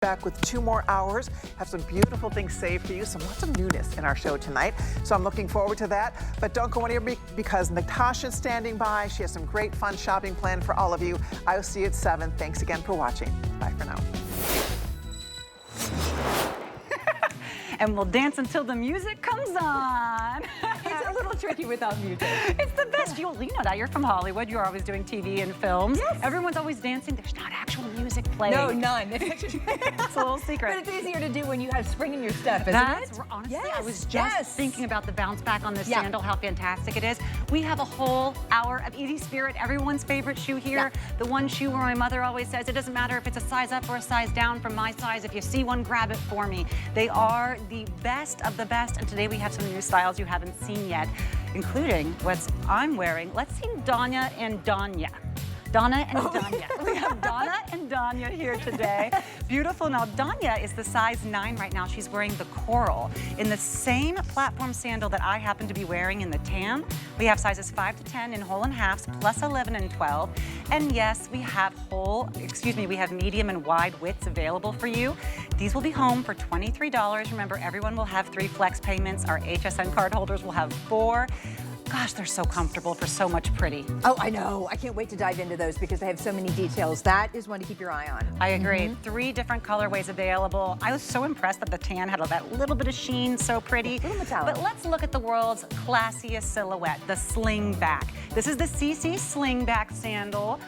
Back with 2 more hours. Have some beautiful things saved for you, some lots of newness in our show tonight. So I'm looking forward to that. But don't go anywhere because Natasha's standing by. She has some great fun shopping planned for all of you. I'll see you at 7. Thanks again for watching. Bye for now. And we'll dance until the music comes on. It's a little tricky without music. It's the best. You know that. You're from Hollywood. You're always doing TV and films. Yes. Everyone's always dancing. There's not actual music playing. No, none. It's a little secret. But it's easier to do when you have spring in your step, isn't That's, it? honestly, Yes, I was just thinking about the bounce back on this sandal, how fantastic it is. We have a whole hour of Easy Spirit, everyone's favorite shoe here. The one shoe where my mother always says, it doesn't matter if it's a size up or a size down from my size. If you see one, grab it for me. They are the best of the best, and today we have some new styles you haven't seen yet, including what I'm wearing. Let's sing Danya and Danya. Donna and Danya. We have Donna and Danya here today. Beautiful. Now, Danya is the size 9 right now. She's wearing the coral in the same platform sandal that I happen to be wearing in the tan. We have sizes 5 to 10 in whole and halves, plus 11 and 12. And yes, we have we have medium and wide widths available for you. These will be home for $23. Remember, everyone will have 3 flex payments. Our HSN card holders will have 4. Gosh, they're so comfortable for so much pretty. Oh, I know. I can't wait to dive into those because they have so many details. That is one to keep your eye on. I agree. 3 different colorways available. I was so impressed that the tan had that little bit of sheen, so pretty. A little metallic. But let's look at the world's classiest silhouette, the slingback. This is the CC slingback sandal.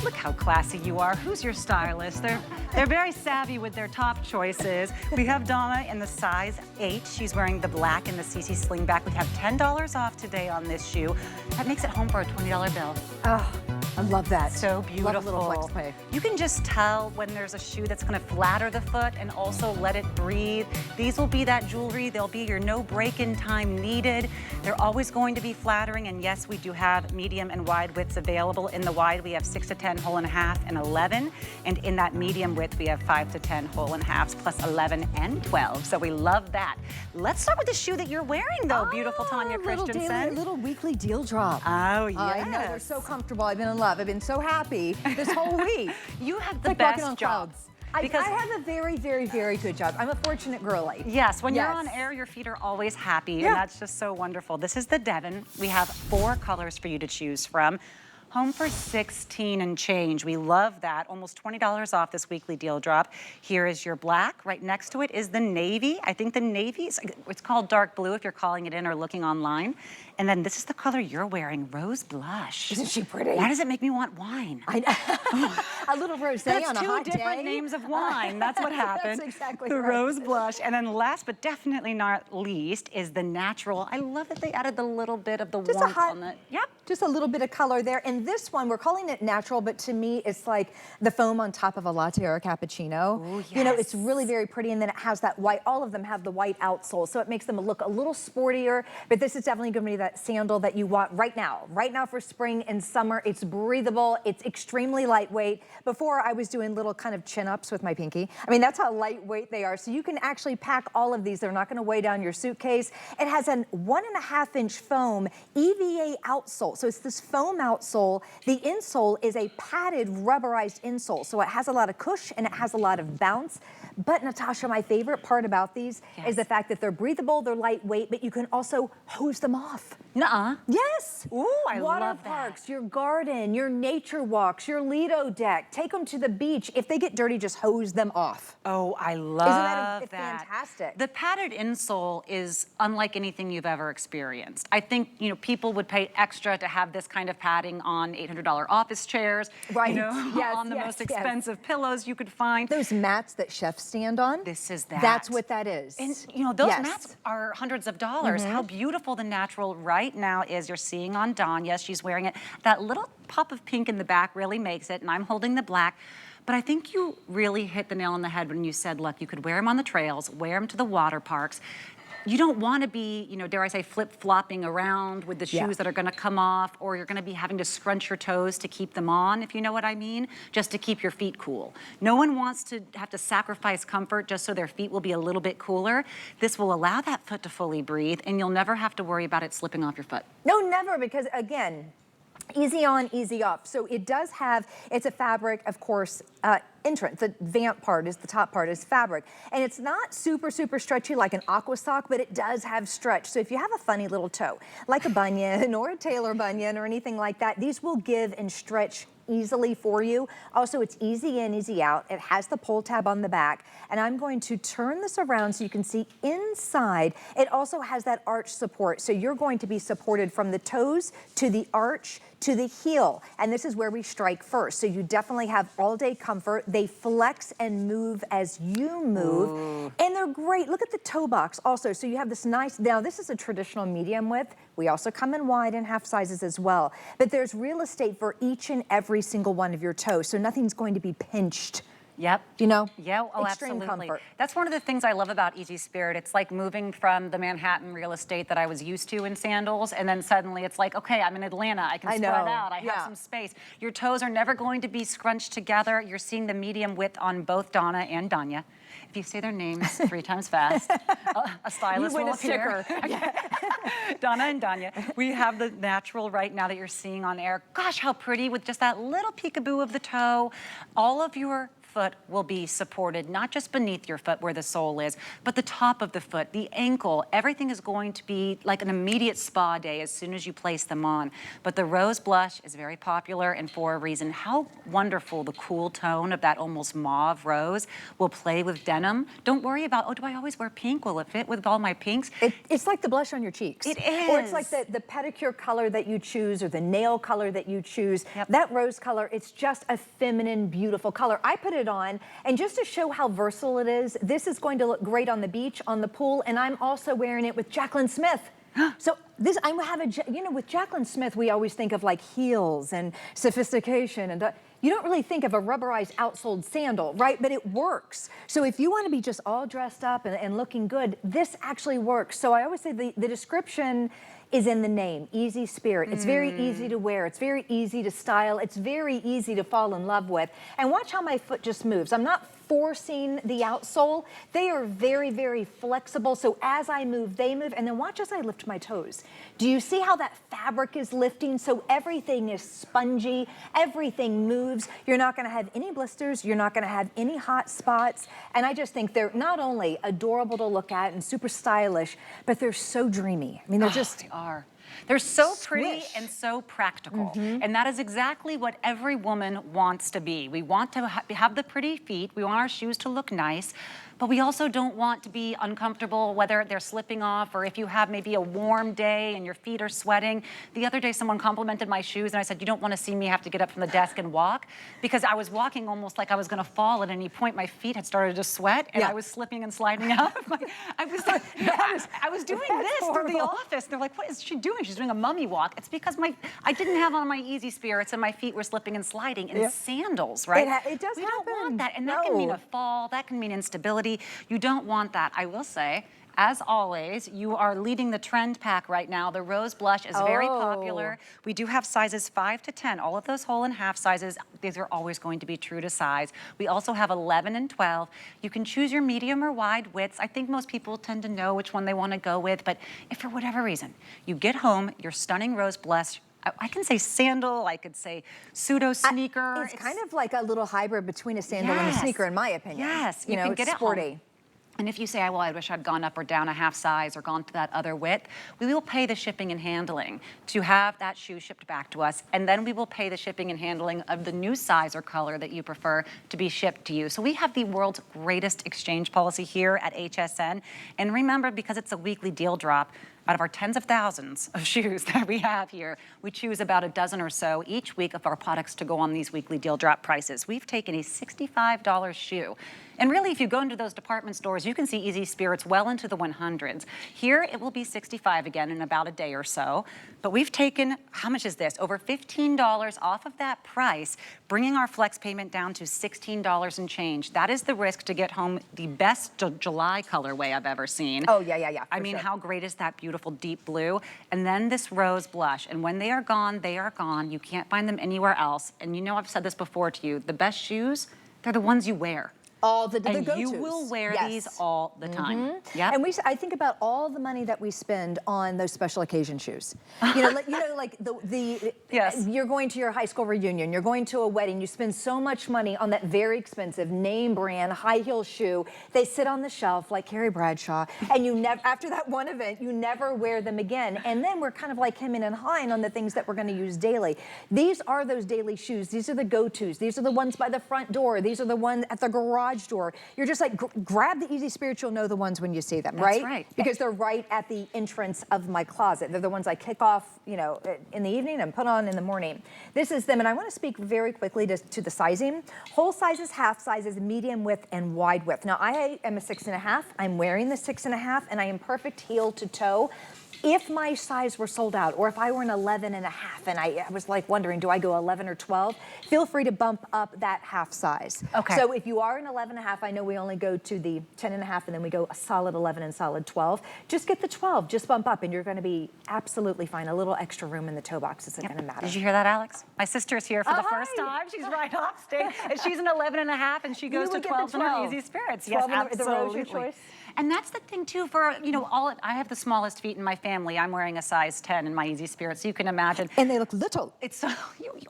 Look how classy you are. Who's your stylist? They're very savvy with their top choices. We have Donna in the size 8. She's wearing the black in the CC slingback. We have $10 off today on this shoe. That makes it home for a $20 bill. Oh, I love that. So beautiful. Love a little flex pay. You can just tell when there's a shoe that's going to flatter the foot and also let it breathe. These will be that jewelry. They'll be your no break-in time needed. They're always going to be flattering. And yes, we do have medium and wide widths available. In the wide, we have 6 to 10 whole and half and 11. And in that medium width, we have 5 to 10 whole and halves plus 11 and 12. So we love that. Let's start with the shoe that you're wearing, though, beautiful Tanya Christensen. Little weekly deal drop. Oh, yes. I know, they're so comfortable. I've been in love. I've been so happy this whole week. You have the like best job. Because I have a very, very, very good job. I'm a fortunate girlie. Yes, when you're on air, your feet are always happy, and that's just so wonderful. This is the Devan. We have 4 colors for you to choose from. Home for $16 and change. We love that. Almost $20 off this weekly deal drop. Here is your black. Right next to it is the navy. I think the navy, it's called dark blue if you're calling it in or looking online. And then this is the color you're wearing, rose blush. Isn't she pretty? Why does it make me want wine? I know. A little rosé on a hot day. That's 2 different names of wine. That's what happened. That's exactly the right. rose blush. And then last but definitely not least is the natural. I love that they added the little bit of the warmth on it. Yep. Just a little bit of color there. And this one, we're calling it natural, but to me, it's like the foam on top of a latte or a cappuccino. Ooh, yes. You know, it's really very pretty. And then it has that white, all of them have the white outsole. So it makes them look a little sportier. But this is definitely going to be that sandal that you want right now for spring and summer. It's breathable. It's extremely lightweight. Before I was doing little kind of chin-ups with my pinky. I mean, that's how lightweight they are. So you can actually pack all of these. They're not going to weigh down your suitcase. It has a 1.5-inch foam EVA outsole. So it's this foam outsole. The insole is a padded rubberized insole. So it has a lot of cush and it has a lot of bounce. But Natasha, my favorite part about these is the fact that they're breathable, they're lightweight, but you can also hose them off. Nuh-uh. Yes. Ooh, I Water love that. parks, your garden, your nature walks, your Lido deck. Take them to the beach. If they get dirty, just hose them off. Oh, I love Isn't that fantastic? The padded insole is unlike anything you've ever experienced. I think, you know, people would pay extra to have this kind of padding on $800 office chairs. Right. You know, Yes, on the yes, most yes. expensive pillows you could find. Those mats that chefs stand on. This is that. That's what that is. And, you know, those mats are hundreds of dollars. How beautiful the natural right now is. You're seeing on Danya. She's wearing it. That little pop of pink in the back really makes it, and I'm holding the black. But I think you really hit the nail on the head when you said, look, you could wear them on the trails, wear them to the water parks. You don't want to be, you know, dare I say, flip-flopping around with the shoes that are going to come off, or you're going to be having to scrunch your toes to keep them on, if you know what I mean, just to keep your feet cool. No one wants to have to sacrifice comfort just so their feet will be a little bit cooler. This will allow that foot to fully breathe, and you'll never have to worry about it slipping off your foot. No, never, because again, easy on, easy off. So it does have, it's a fabric, of course, entrance. The vamp part is the top part is fabric. And it's not super, super stretchy like an aqua sock, but it does have stretch. So if you have a funny little toe, like a bunion or a tailor bunion or anything like that, these will give and stretch easily for you. Also, it's easy in, easy out. It has the pull tab on the back. And I'm going to turn this around so you can see inside. It also has that arch support. So you're going to be supported from the toes to the arch to the heel. And this is where we strike first. So you definitely have all day comfort. They flex and move as you move. Ooh. And they're great. Look at the toe box also. So you have this nice, now this is a traditional medium width. We also come in wide and half sizes as well. But there's real estate for each and every single one of your toes. So nothing's going to be pinched. Yep. You know? Yeah, oh, extreme absolutely. comfort. That's one of the things I love about Easy Spirit. It's like moving from the Manhattan real estate that I was used to in sandals, and then suddenly it's like, okay, I'm in Atlanta. I can spread out. I have some space. Your toes are never going to be scrunched together. You're seeing the medium width on both Donna and Danya. If you say their names 3 times fast, a stylist will appear. Donna and Danya. We have the natural right now that you're seeing on air. Gosh, how pretty with just that little peekaboo of the toe. All of your foot will be supported, not just beneath your foot where the sole is, but the top of the foot, the ankle. Everything is going to be like an immediate spa day as soon as you place them on. But the rose blush is very popular, and for a reason. How wonderful the cool tone of that almost mauve rose will play with denim. Don't worry about, oh, do I always wear pink? Will it fit with all my pinks? It's like the blush on your cheeks. It is. Or it's like the pedicure color that you choose or the nail color that you choose. Yep. That rose color, it's just a feminine, beautiful color. I put it on, and just to show how versatile it is, this is going to look great on the beach, on the pool, and I'm also wearing it with Jaclyn Smith. So this, I have a, you know, with Jaclyn Smith, we always think of like heels and sophistication, and you don't really think of a rubberized outsoled sandal, right? But it works. So if you want to be just all dressed up and looking good, this actually works. So I always say the description is in the name, Easy Spirit. It's very easy to wear. It's very easy to style. It's very easy to fall in love with. And watch how my foot just moves. I'm not forcing the outsole. They are very, very flexible. So as I move, they move. And then watch as I lift my toes. Do you see how that fabric is lifting? So everything is spongy. Everything moves. You're not going to have any blisters. You're not going to have any hot spots. And I just think they're not only adorable to look at and super stylish, but they're so dreamy. I mean, they're just... They are. They're so pretty and so practical. And that is exactly what every woman wants to be. We want to have the pretty feet. We want our shoes to look nice. But we also don't want to be uncomfortable, whether they're slipping off or if you have maybe a warm day and your feet are sweating. The other day, someone complimented my shoes, and I said, you don't want to see me have to get up from the desk and walk? Because I was walking almost like I was going to fall at any point. My feet had started to sweat, and I was slipping and sliding out. I was doing this through the office. They're like, what is she doing? She's doing a mummy walk. It's because I didn't have on my Easy Spirits, and my feet were slipping and sliding in sandals, right? It does We happen. don't want that, and that can mean a fall. That can mean instability. You don't want that. I will say, as always, you are leading the trend pack right now. The rose blush is very popular. We do have sizes 5 to 10. All of those whole and half sizes, these are always going to be true to size. We also have 11 and 12. You can choose your medium or wide widths. I think most people tend to know which one they want to go with, but if for whatever reason you get home, your stunning rose blush, I can say sandal, I could say pseudo sneaker. It's kind of like a little hybrid between a sandal and a sneaker, in my opinion. Yes, you know, can get it's sporty. It home. And if you say, well, I wish I'd gone up or down a half size or gone to that other width, we will pay the shipping and handling to have that shoe shipped back to us. And then we will pay the shipping and handling of the new size or color that you prefer to be shipped to you. So we have the world's greatest exchange policy here at HSN. And remember, because it's a weekly deal drop, out of our tens of thousands of shoes that we have here, we choose about a dozen or so each week of our products to go on these weekly deal drop prices. We've taken a $65 shoe. And really, if you go into those department stores, you can see Easy Spirits well into the 100s. Here, it will be $65 again in about a day or so. But we've taken, how much is this? Over $15 off of that price, bringing our flex payment down to $16 and change. That is the risk to get home the best July colorway I've ever seen. Oh, yeah. I mean, how great is that beautiful deep blue? And then this rose blush. And when they are gone, they are gone. You can't find them anywhere else. And you know, I've said this before to you, the best shoes, they're the ones you wear. All the and go-tos. you will wear Yes. these all the time. Yeah. And I think about all the money that we spend on those special occasion shoes. Like the Yes. you're going to your high school reunion, you're going to a wedding, you spend so much money on that very expensive name brand high heel shoe. They sit on the shelf like Carrie Bradshaw, and you never, after that one event, you never wear them again. And then we're kind of like hemming and hawing on the things that we're going to use daily. These are those daily shoes. These are the go-tos. These are the ones by the front door. These are the ones at the garage door. You're just like, grab the Easy Spirit, you'll know the ones when you see them, That's right? right. Because they're right at the entrance of my closet. They're the ones I kick off, in the evening and put on in the morning. This is them, and I want to speak very quickly to the sizing. Whole sizes, half sizes, medium width, and wide width. Now, I am a 6.5. I'm wearing the 6.5, and I am perfect heel to toe. If my size were sold out, or if I were an 11.5 and I was like wondering, do I go 11 or 12? Feel free to bump up that half size. Okay. So if you are an 11.5, I know we only go to the 10.5 and then we go a solid 11 and solid 12. Just get the 12, just bump up and you're gonna be absolutely fine. A little extra room in the toe box isn't gonna matter. Did you hear that, Alex? My sister's here for the first hi. time. She's right off stage. And she's an 11.5 and she goes to would get 12 the in her 12. Easy Spirits. 12 Yes, in the rose, your absolutely. choice. And that's the thing too for, I have the smallest feet in my family. I'm wearing a size 10 in my Easy Spirit, so you can imagine. And they look little. It's so,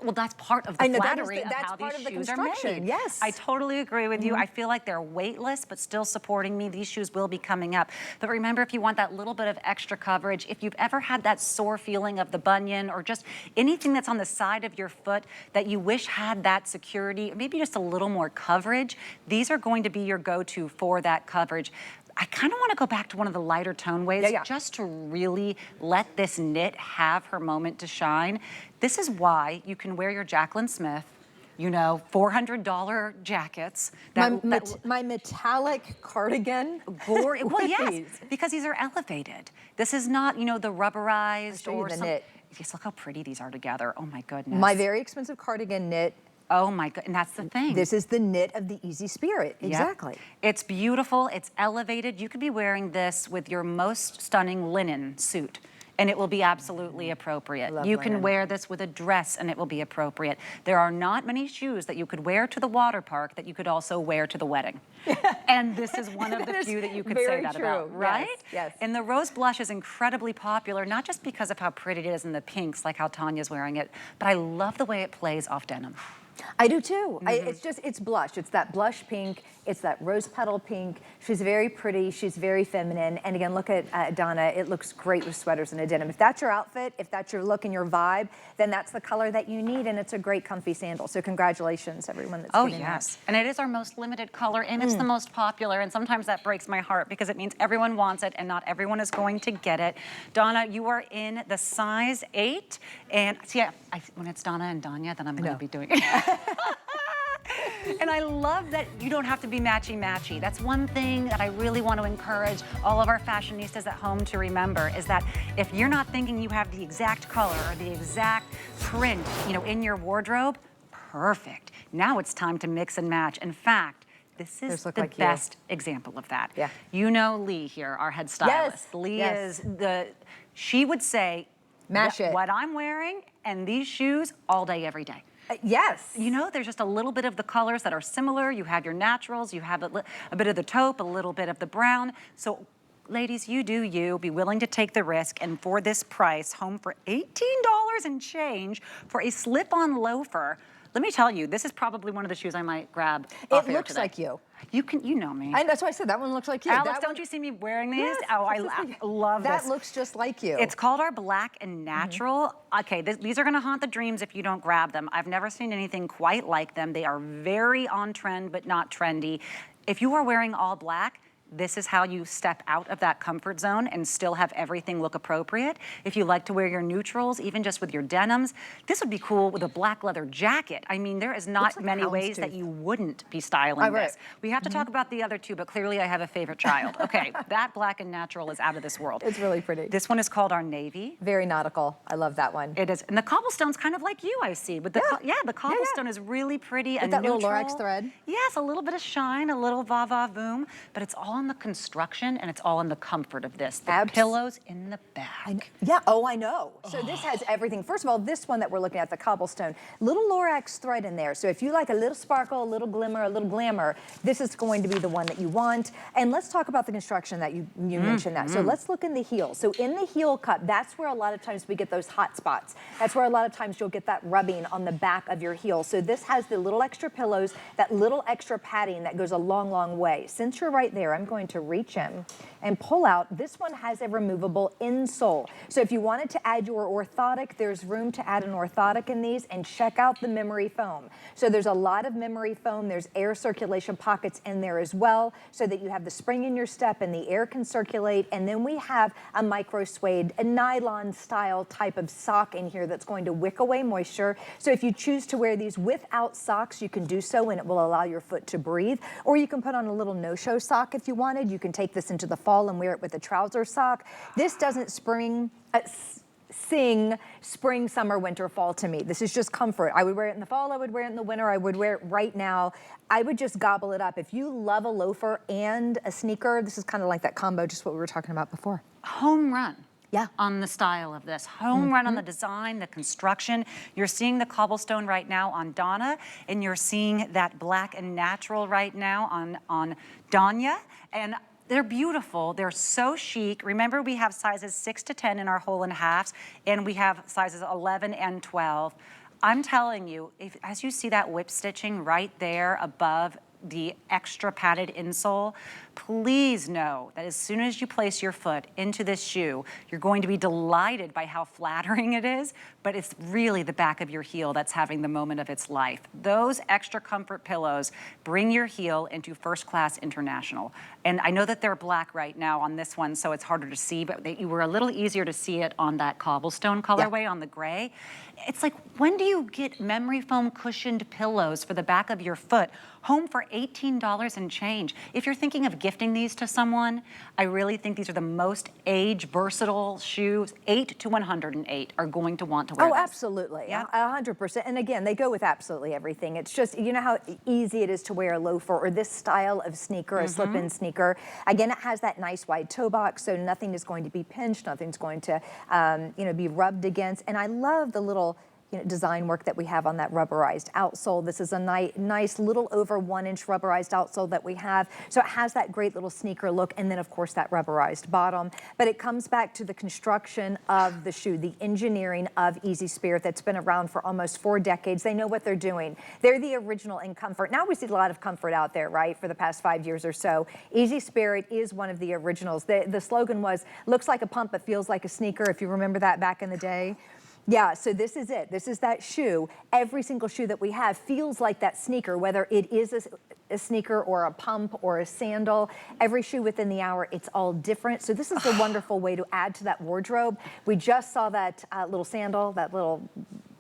well, that's part of the I know, flattery of that's how part these of the shoes are construction, made. yes. I totally agree with you. I feel like they're weightless, but still supporting me. These shoes will be coming up. But remember, if you want that little bit of extra coverage, if you've ever had that sore feeling of the bunion or just anything that's on the side of your foot that you wish had that security, or maybe just a little more coverage, these are going to be your go-to for that coverage. I kind of want to go back to one of the lighter tone ways just to really let this knit have her moment to shine. This is why you can wear your Jaclyn Smith, $400 jackets. My metallic cardigan. Well, yes, because these are elevated. This is not, the rubberized or the some, knit. Just look how pretty these are together. Oh my goodness. My very expensive cardigan knit. Oh my god, and that's the thing. This is the knit of the Easy Spirit, exactly. Yep. It's beautiful, it's elevated. You could be wearing this with your most stunning linen suit, and it will be absolutely appropriate. You can wear this with a dress, and it will be appropriate. There are not many shoes that you could wear to the water park that you could also wear to the wedding. And this is one of the few that you could say that about, right? Yes. And the rose blush is incredibly popular, not just because of how pretty it is in the pinks, like how Tanya's wearing it, but I love the way it plays off denim. I do too. It's blush. It's that blush pink. It's that rose petal pink. She's very pretty. She's very feminine. And again, look at Donna. It looks great with sweaters and a denim. If that's your outfit, if that's your look and your vibe, then that's the color that you need. And it's a great comfy sandal. So congratulations, everyone that's getting that. And it is our most limited color, and it's the most popular. And sometimes that breaks my heart because it means everyone wants it, and not everyone is going to get it. Donna, you are in the size 8. And see, when it's Donna and Danya, then I'm going to be doing it. And I love that you don't have to be matchy-matchy. That's one thing that I really want to encourage all of our fashionistas at home to remember, is that if you're not thinking you have the exact color or the exact print, in your wardrobe, perfect. Now it's time to mix and match. In fact, this is the best example of that. Yeah. Lee here, our head stylist. Yes. Lee is she would say, Mash it. What I'm wearing and these shoes all day, every day. Yes. There's just a little bit of the colors that are similar. You have your naturals, you have a bit of the taupe, a little bit of the brown. So ladies, you do you. Be willing to take the risk. And for this price, home for $18 and change for a slip-on loafer. Let me tell you, this is probably one of the shoes I might grab off air looks today. like you. You know me. And that's why I said that one looks like you. Alex, don't you see me wearing these? Yes, Oh, I love this. That looks just like you. It's called our Black and Natural. Okay, these are gonna haunt the dreams if you don't grab them. I've never seen anything quite like them. They are very on trend, but not trendy. If you are wearing all black, this is how you step out of that comfort zone and still have everything look appropriate. If you like to wear your neutrals, even just with your denims, this would be cool with a black leather jacket. I mean, there is not many ways that you wouldn't be styling this. We have to talk about the other two, but clearly I have a favorite child. Okay, that Black and Natural is out of this world. It's really pretty. This one is called our Navy. Very nautical. I love that one. It is, and the cobblestone's kind of like you, I see. But the cobblestone is really pretty and that neutral. little Lorex thread. Yes, a little bit of shine, a little va-va-voom, but it's all in the construction and it's all in the comfort of this. The pillows in the back. Yeah, oh, I know. So this has everything. First of all, this one that we're looking at, the cobblestone, little Lorax thread in there. So if you like a little sparkle, a little glimmer, a little glamour, this is going to be the one that you want. And let's talk about the construction that you mentioned that. So let's look in the heel. So in the heel cup, that's where a lot of times we get those hot spots. That's where a lot of times you'll get that rubbing on the back of your heel. So this has the little extra pillows, that little extra padding that goes a long, long way. Since you're right there, I'm going to reach in and pull out. This one has a removable insole. So if you wanted to add your orthotic, there's room to add an orthotic in these, and check out the memory foam. So there's a lot of memory foam. There's air circulation pockets in there as well, so that you have the spring in your step and the air can circulate. And then we have a micro suede, a nylon style type of sock in here that's going to wick away moisture. So if you choose to wear these without socks, you can do so, and it will allow your foot to breathe. Or you can put on a little no-show sock if you wanted. You can take this into the fall and wear it with a trouser sock. This doesn't sing spring, summer, winter, fall to me. This is just comfort. I would wear it in the fall, I would wear it in the winter, I would wear it right now. I would just gobble it up. If you love a loafer and a sneaker, this is kind of like that combo, just what we were talking about before. Home run. Yeah, on the style of this. Home run on the design, the construction. You're seeing the cobblestone right now on Donna, and you're seeing that black and natural right now on Danya. And they're beautiful. They're so chic. Remember, we have sizes 6 to 10 in our whole and halves, and we have sizes 11 and 12. I'm telling you, as you see that whip stitching right there above the extra padded insole, please know that as soon as you place your foot into this shoe, you're going to be delighted by how flattering it is, but it's really the back of your heel that's having the moment of its life. Those extra comfort pillows bring your heel into first class international. And I know that they're black right now on this one, so it's harder to see, but you were a little easier to see it on that cobblestone colorway on the gray. It's like, when do you get memory foam cushioned pillows for the back of your foot home for $18 and change? If you're thinking of gifting these to someone, I really think these are the most age versatile shoes. 8 to 108 are going to want to wear this. Absolutely. Yeah, 100%. And again, they go with absolutely everything. It's just, you know how easy it is to wear a loafer or this style of sneaker, a slip-in sneaker. Again, it has that nice wide toe box, so nothing is going to be pinched, nothing's going to, be rubbed against. And I love the little design work that we have on that rubberized outsole. This is a nice little over 1-inch rubberized outsole that we have. So it has that great little sneaker look, and then of course that rubberized bottom. But it comes back to the construction of the shoe, the engineering of Easy Spirit that's been around for almost 4 decades. They know what they're doing. They're the original in comfort. Now we see a lot of comfort out there, right, for the past 5 years or so. Easy Spirit is one of the originals. The slogan was, looks like a pump but feels like a sneaker, if you remember that back in the day. Yeah, so this is it. This is that shoe. Every single shoe that we have feels like that sneaker, whether it is a sneaker or a pump or a sandal. Every shoe within the hour, it's all different. So this is a wonderful way to add to that wardrobe. We just saw that little sandal, that little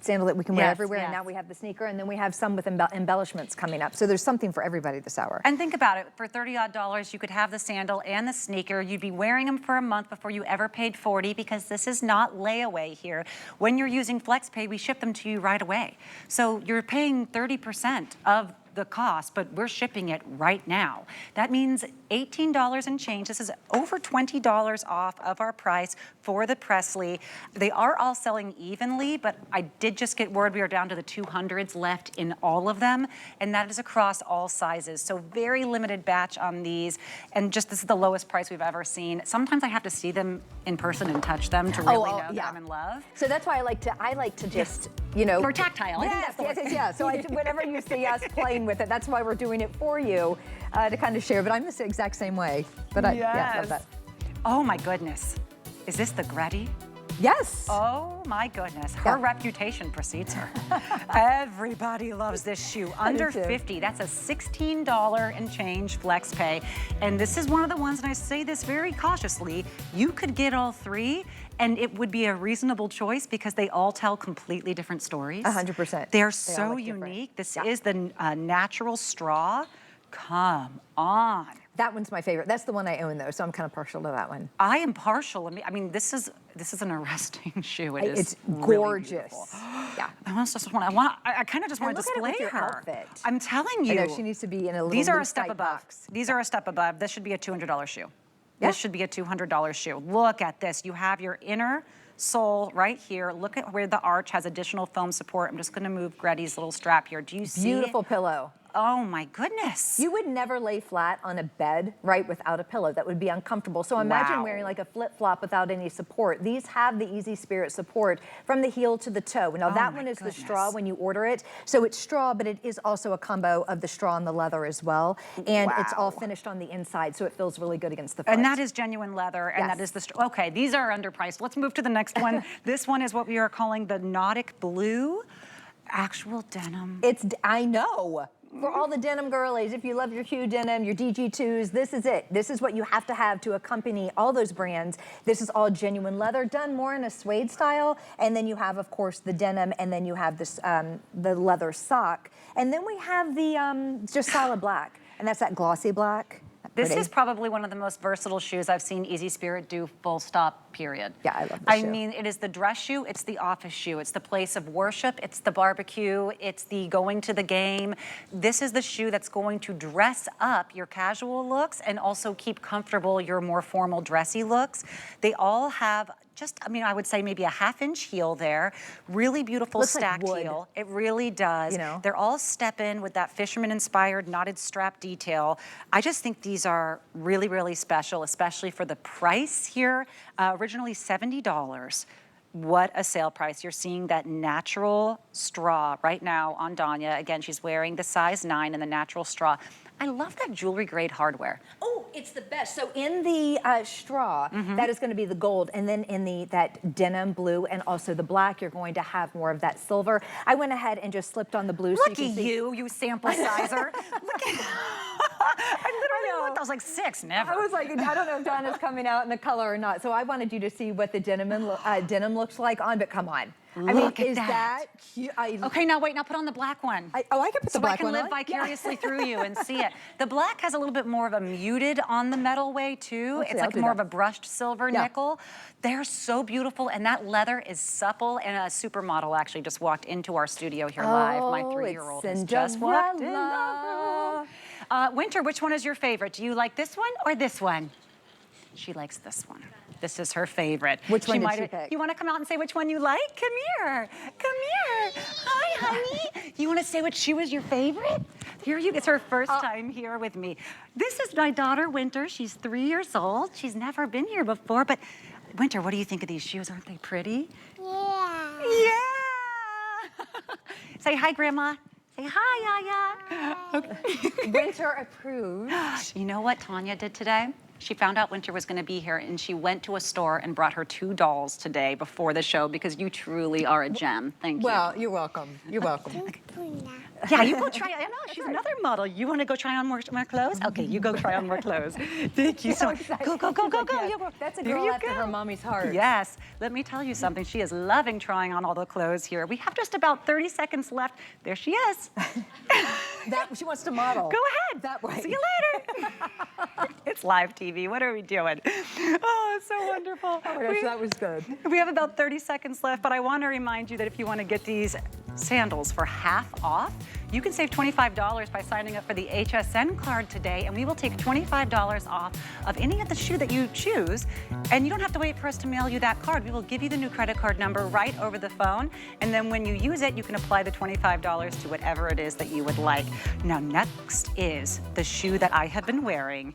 sandal that we can wear everywhere, and now we have the sneaker, and then we have some with embellishments coming up. So there's something for everybody this hour. And think about it, for $30-odd, you could have the sandal and the sneaker. You'd be wearing them for a month before you ever paid $40, because this is not layaway here. When you're using FlexPay, we ship them to you right away. So you're paying 30% of the cost, but we're shipping it right now. That means $18 and change. This is over $20 off of our price for the Presley. They are all selling evenly, but I did just get word we are down to the 200s left in all of them, and that is across all sizes. So very limited batch on these, and just this is the lowest price we've ever seen. Sometimes I have to see them in person and touch them to really know that I'm in love. So that's why I like to just, We're tactile. Yes. So whenever you see us playing with it, that's why we're doing it for you, to kind of share. But I'm the exact same way. But I love that. Oh my goodness. Is this the Gretty? Yes. Oh my goodness. Her reputation precedes her. Everybody loves this shoe. Under 50, that's a $16 and change flex pay. And this is one of the ones, and I say this very cautiously, you could get all three and it would be a reasonable choice because they all tell completely different stories. 100%. They're so unique. This is the natural straw. Come on. That one's my favorite. That's the one I own though, so I'm kind of partial to that one. I am partial. I mean, this is an arresting shoe. It's really gorgeous. beautiful. Yeah. I kind of just want to look at it display with your her. outfit. I'm telling you. I know she needs to be in a little These are a loose step tight above. box. These are a step above. This should be a $200 shoe. Yeah. This should be a $200 shoe. Look at this. You have your inner sole right here. Look at where the arch has additional foam support. I'm just going to move Gretty's little strap here. Do you see Beautiful it? pillow. Oh my goodness. You would never lay flat on a bed, right, without a pillow. That would be uncomfortable. So imagine wearing like a flip-flop without any support. These have the Easy Spirit support from the heel to the toe. Now that one is the straw when you order it. So it's straw, but it is also a combo of the straw and the leather as well. And it's all finished on the inside, so it feels really good against the foot. And that is genuine leather, and that is the okay, these are underpriced. Let's move to the next one. This one is what we are calling the Nautic Blue. Actual denim. I know. For all the denim girlies, if you love your Q denim, your DG2s, this is it. This is what you have to have to accompany all those brands. This is all genuine leather, done more in a suede style. And then you have, of course, the denim, and then you have this the leather sock. And then we have the just solid black, and that's that glossy black. This is probably one of the most versatile shoes I've seen Easy Spirit do, full stop, period. Yeah, I love this I shoe. mean, it is the dress shoe, it's the office shoe, it's the place of worship, it's the barbecue, it's the going to the game. This is the shoe that's going to dress up your casual looks and also keep comfortable your more formal dressy looks. They all have I would say maybe a half-inch heel there. Really beautiful stacked heel. It really does. You know? They're all step-in with that fisherman-inspired knotted strap detail. I just think these are really, really special, especially for the price here. Originally $70. What a sale price. You're seeing that natural straw right now on Danya. Again, she's wearing the size 9 in the natural straw. I love that jewelry grade hardware. Oh, it's the best. So in the straw, that is going to be the gold, and then in that denim blue and also the black, you're going to have more of that silver. I went ahead and just slipped on the blue. Look so you sample sizer. Look at I literally looked, I was like 6, never. I was like, I don't know if Donna's coming out in the color or not. So I wanted you to see what the denim looks like on, but come on. Look at is that cute? Okay, now wait, now put on the black one. I can put the black one on. So I can live vicariously through you and see it. The black has a little bit more of a muted on the metal way too. It's like more of a brushed silver nickel. They're so beautiful, and that leather is supple, and a supermodel actually just walked into our studio here live. My 3-year-old has just walked in. Winter, which one is your favorite? Do you like this one or this one? She likes this one. This is her favorite. Which one did she pick? You want to come out and say which one you like? Come here. Come here. Hi, honey. You want to say which shoe is your favorite? Here you. It's her first time here with me. This is my daughter, Winter. She's 3 years old. She's never been here before. But Winter, what do you think of these shoes? Aren't they pretty? Yeah. Yeah. Say hi, Grandma. Say hi, Yaya. Okay. Winter approved. You know what Tanya did today? She found out Winter was going to be here, and she went to a store and brought her 2 dolls today before the show, because you truly are a gem. Thank you. Well, you're welcome. You're welcome. Yeah, you go try. I know, she's another model. You want to go try on more clothes? Okay, you go try on more clothes. Thank you so much. Go, go, go, go, go. Yes. That's a girl after her mommy's heart. Yes. Let me tell you something. She is loving trying on all the clothes here. We have just about 30 seconds left. There she is. She wants to model. Go ahead. That way. See you later. It's live TV. What are we doing? Oh, it's so wonderful. Oh my gosh, that was good. We have about 30 seconds left, but I want to remind you that if you want to get these sandals for half off, you can save $25 by signing up for the HSN card today, and we will take $25 off of any of the shoe that you choose, and you don't have to wait for us to mail you that card. We will give you the new credit card number right over the phone, and then when you use it, you can apply the $25 to whatever it is that you would like. Now, next is the shoe that I have been wearing.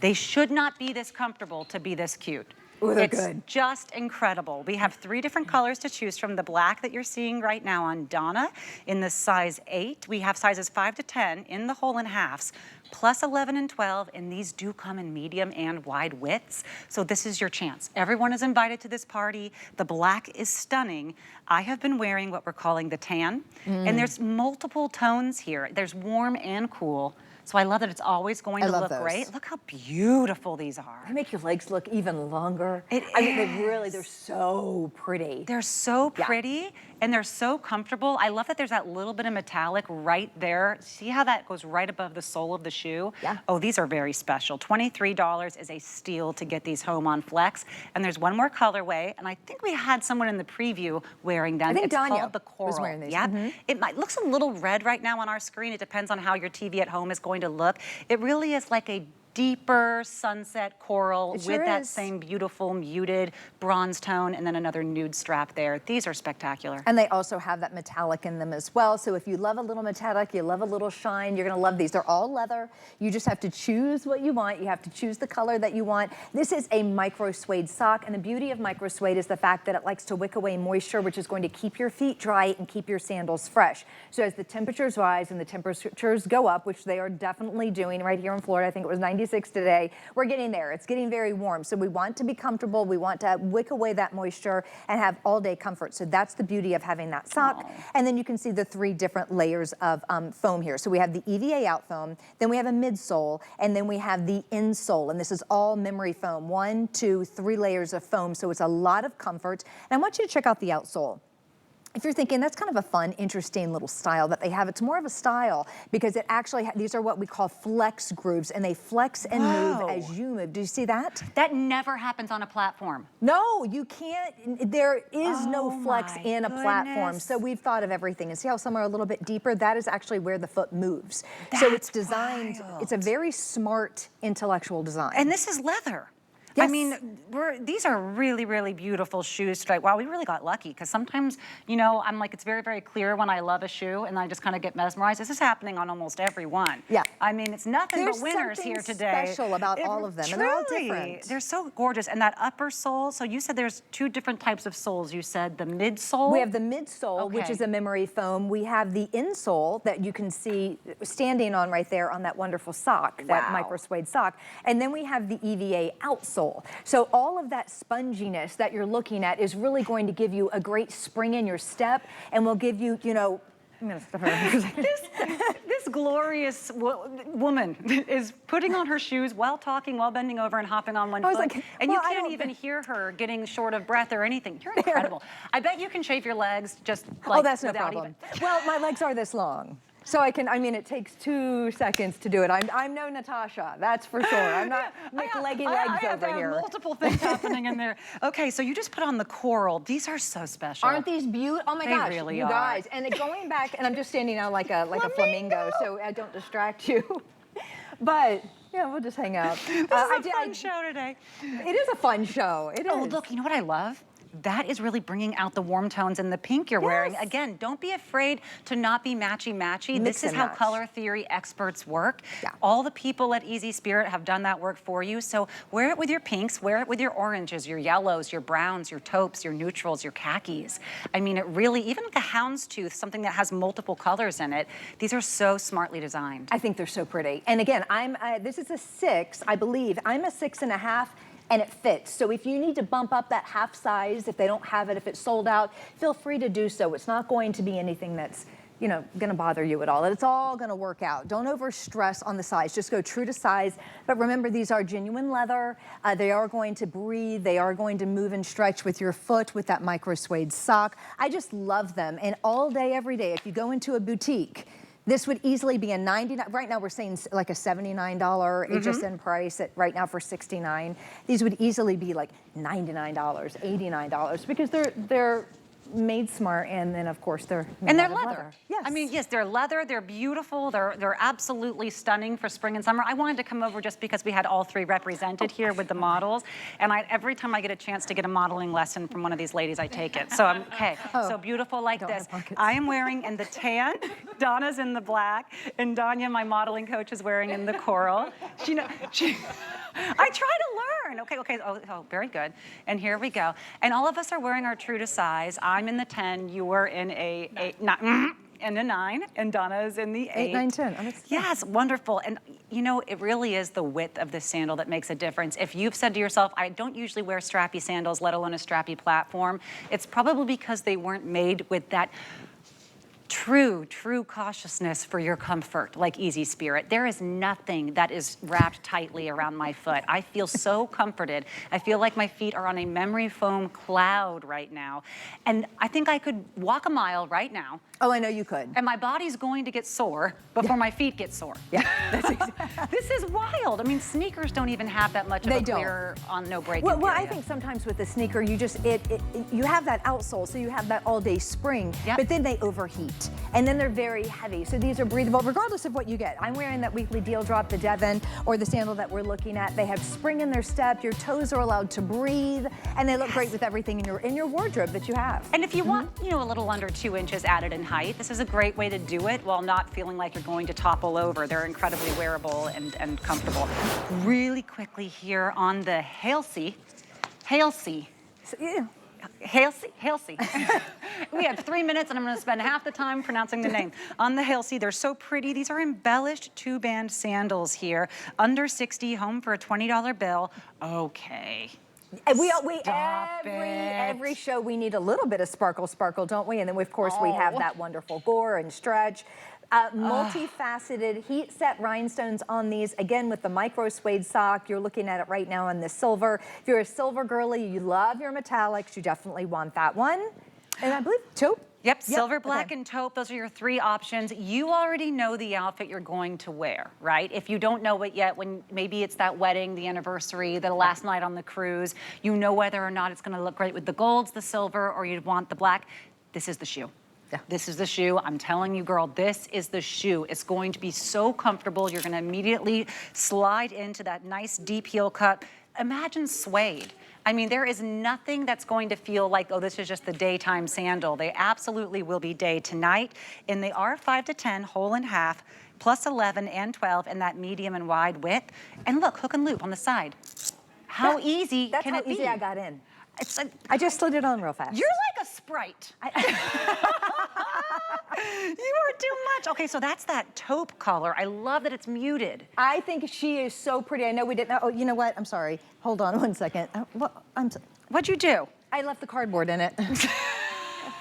They should not be this comfortable to be this cute. Ooh, they're it's good. Just incredible. We have 3 different colors to choose from. The black that you're seeing right now on Donna in the size 8. We have sizes 5 to 10 in the whole and halves, plus 11 and 12, and these do come in medium and wide widths. So this is your chance. Everyone is invited to this party. The black is stunning. I have been wearing what we're calling the tan, and there's multiple tones here. There's warm and cool. So I love that it's always going to look great. Look how beautiful these are. They make your legs look even longer. I mean, they're so pretty. They're so pretty. and they're so comfortable. I love that there's that little bit of metallic right there. See how that goes right above the sole of the shoe? Yeah. Oh, these are very special. $23 is a steal to get these home on Flex. And there's one more colorway, and I think we had someone in the preview wearing them. I think it's Danya called the Coral. was wearing these. Yep. It looks a little red right now on our screen. It depends on how your TV at home is going to look. It really is like a deeper sunset coral with that same beautiful muted bronze tone and then another nude strap there. These are spectacular. And they also have that metallic in them as well. So if you love a little metallic, you love a little shine, you're gonna love these. They're all leather. You just have to choose what you want. You have to choose the color that you want. This is a micro suede sock, and the beauty of micro suede is the fact that it likes to wick away moisture, which is going to keep your feet dry and keep your sandals fresh. So as the temperatures rise and the temperatures go up, which they are definitely doing right here in Florida, I think it was 96 today, we're getting there. It's getting very warm. So we want to be comfortable. We want to wick away that moisture and have all day comfort. So that's the beauty of having that sock. And then you can see the 3 different layers of foam here. So we have the EVA out foam, then we have a midsole, and then we have the insole. And this is all memory foam. 1, 2, 3 layers of foam. So it's a lot of comfort. And I want you to check out the outsole. If you're thinking that's kind of a fun, interesting little style that they have, it's more of a style because it actually, these are what we call flex grooves, and they flex and move as you move. Do you see that? That never happens on a platform. No, you can't. There is no flex in a platform. So we've thought of everything. And see how some are a little bit deeper? That is actually where the foot moves. So it's designed, it's a very smart, intellectual design. And this is leather. Yes. I mean, these are really, really beautiful shoes. Wow, we really got lucky because sometimes, you know, I'm like, it's very, very clear when I love a shoe and I just kind of get mesmerized. This is happening on almost every one. Yeah. I mean, it's nothing but winners here today. There's something special about all of them, and they're all different. They're so gorgeous. And that upper sole, so you said there's 2 different types of soles. You said the midsole? We have the midsole, which is a memory foam. We have the insole that you can see standing on right there on that wonderful sock, that micro suede sock. And then we have the EVA outsole. So all of that sponginess that you're looking at is really going to give you a great spring in your step, and will give you, you know, I'm gonna step over. This glorious woman is putting on her shoes while talking, while bending over and hopping on one foot. Like, and you can't even hear her getting short of breath or anything. You're incredible. I bet you can shave your legs just like that's no problem. Well, my legs are this long. So I can, I mean, it takes 2 seconds to do it. I'm no Natasha, that's for sure. I'm not leggy legs over here. Multiple things happening in there. Okay, so you just put on the coral. These are so special. Aren't these beautiful? Oh my gosh, really you guys. And going back, and I'm just standing out like a flamingo, so I don't distract you. But yeah, we'll just hang out. This is a fun show today. It is a fun show. It is. Oh, look, you know what I love? That is really bringing out the warm tones in the pink you're wearing. Again, don't be afraid to not be matchy-matchy. This is how color theory experts work. Yeah. All the people at Easy Spirit have done that work for you. So wear it with your pinks, wear it with your oranges, your yellows, your browns, your taupes, your neutrals, your khakis. I mean, it really, even like a houndstooth, something that has multiple colors in it, these are so smartly designed. I think they're so pretty. And again, this is a 6, I believe. I'm a 6.5. And it fits. So if you need to bump up that half size, if they don't have it, if it's sold out, feel free to do so. It's not going to be anything that's, you know, gonna bother you at all. It's all gonna work out. Don't over stress on the size. Just go true to size. But remember, these are genuine leather. They are going to breathe. They are going to move and stretch with your foot with that micro suede sock. I just love them. And all day, every day, if you go into a boutique, this would easily be a $99, right now we're saying like a $79 HSN price right now for $69. These would easily be like $99, $89 because they're made smart, and then of course they're leather. Yes. I mean, yes, they're leather, they're beautiful, they're absolutely stunning for spring and summer. I wanted to come over just because we had all 3 represented here with the models, and every time I get a chance to get a modeling lesson from one of these ladies, I take it. So I'm okay. So beautiful like this. I am wearing in the tan, Donna's in the black, and Danya, my modeling coach, is wearing in the coral. I try to learn. Okay. Oh, very good. And here we go. And all of us are wearing our true to size. I'm in the 10. You are in a 8, and a 9, and Donna is in the 8. 8, 9, 10. Yes, wonderful. And you know, it really is the width of the sandal that makes a difference. If you've said to yourself, I don't usually wear strappy sandals, let alone a strappy platform, it's probably because they weren't made with that true cautiousness for your comfort, like Easy Spirit. There is nothing that is wrapped tightly around my foot. I feel so comforted. I feel like my feet are on a memory foam cloud right now. And I think I could walk a mile right now. Oh, I know you could. And my body's going to get sore before my feet get sore. Yeah. This is wild. I mean, sneakers don't even have that much of a clear on no break. Well, I think sometimes with the sneaker, you just, you have that outsole, so you have that all day spring, but then they overheat. And then they're very heavy. So these are breathable, regardless of what you get. I'm wearing that weekly deal drop, the Devan, or the sandal that we're looking at. They have spring in their step. Your toes are allowed to breathe, and they look great with everything in your wardrobe that you have. And if you want, you know, a little under 2 inches added in height, this is a great way to do it while not feeling like you're going to topple over. They're incredibly wearable and comfortable. Really quickly here on the Halsey. Yeah. Halsey. We have 3 minutes and I'm going to spend half the time pronouncing the name. On the Halsey, they're so pretty. These are embellished 2-band sandals here. Under 60, home for a $20 bill. Okay. And every show we need a little bit of sparkle, don't we? And then of course we have that wonderful gore and stretch. Multifaceted heat set rhinestones on these, again with the micro suede sock. You're looking at it right now in the silver. If you're a silver girly, you love your metallics, you definitely want that one. And I believe taupe. Yep, silver, black, and taupe. Those are your 3 options. You already know the outfit you're going to wear, right? If you don't know it yet, when maybe it's that wedding, the anniversary, the last night on the cruise, you know whether or not it's going to look great with the golds, the silver, or you'd want the black. This is the shoe. Yeah. This is the shoe. I'm telling you, girl, this is the shoe. It's going to be so comfortable. You're going to immediately slide into that nice deep heel cut. Imagine suede. I mean, there is nothing that's going to feel like, oh, this is just the daytime sandal. They absolutely will be day to night. And they are 5 to 10, whole and half, plus 11 and 12 in that medium and wide width. And look, hook and loop on the side. How easy can it be? That's how easy I got in. It's like, I just slid it on real fast. You're like a Sprite. You are too much. Okay, so that's that taupe color. I love that it's muted. I think she is so pretty. I know we didn't. Oh, you know what? I'm sorry. Hold on one second. What'd you do? I left the cardboard in it.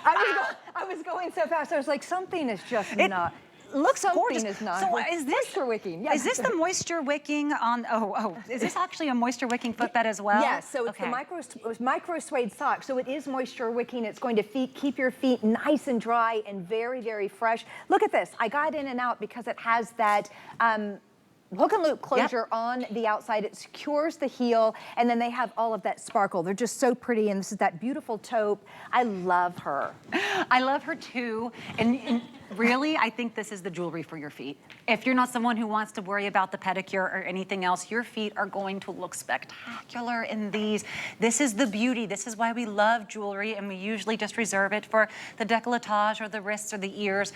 I was going so fast. I was like, something is just not. Looks gorgeous. Is not. So is this moisture wicking? Yes. Is this the moisture wicking on? Is this actually a moisture wicking footbed as well? Yes. So it's the micro suede sock. So it is moisture wicking. It's going to keep your feet nice and dry and very, very fresh. Look at this. I got in and out because it has that. Hook and loop closure on the outside. It secures the heel, and then they have all of that sparkle. They're just so pretty, and this is that beautiful taupe. I love her. I love her too, and really, I think this is the jewelry for your feet. If you're not someone who wants to worry about the pedicure or anything else, your feet are going to look spectacular in these. This is the beauty. This is why we love jewelry, and we usually just reserve it for the décolletage or the wrists or the ears.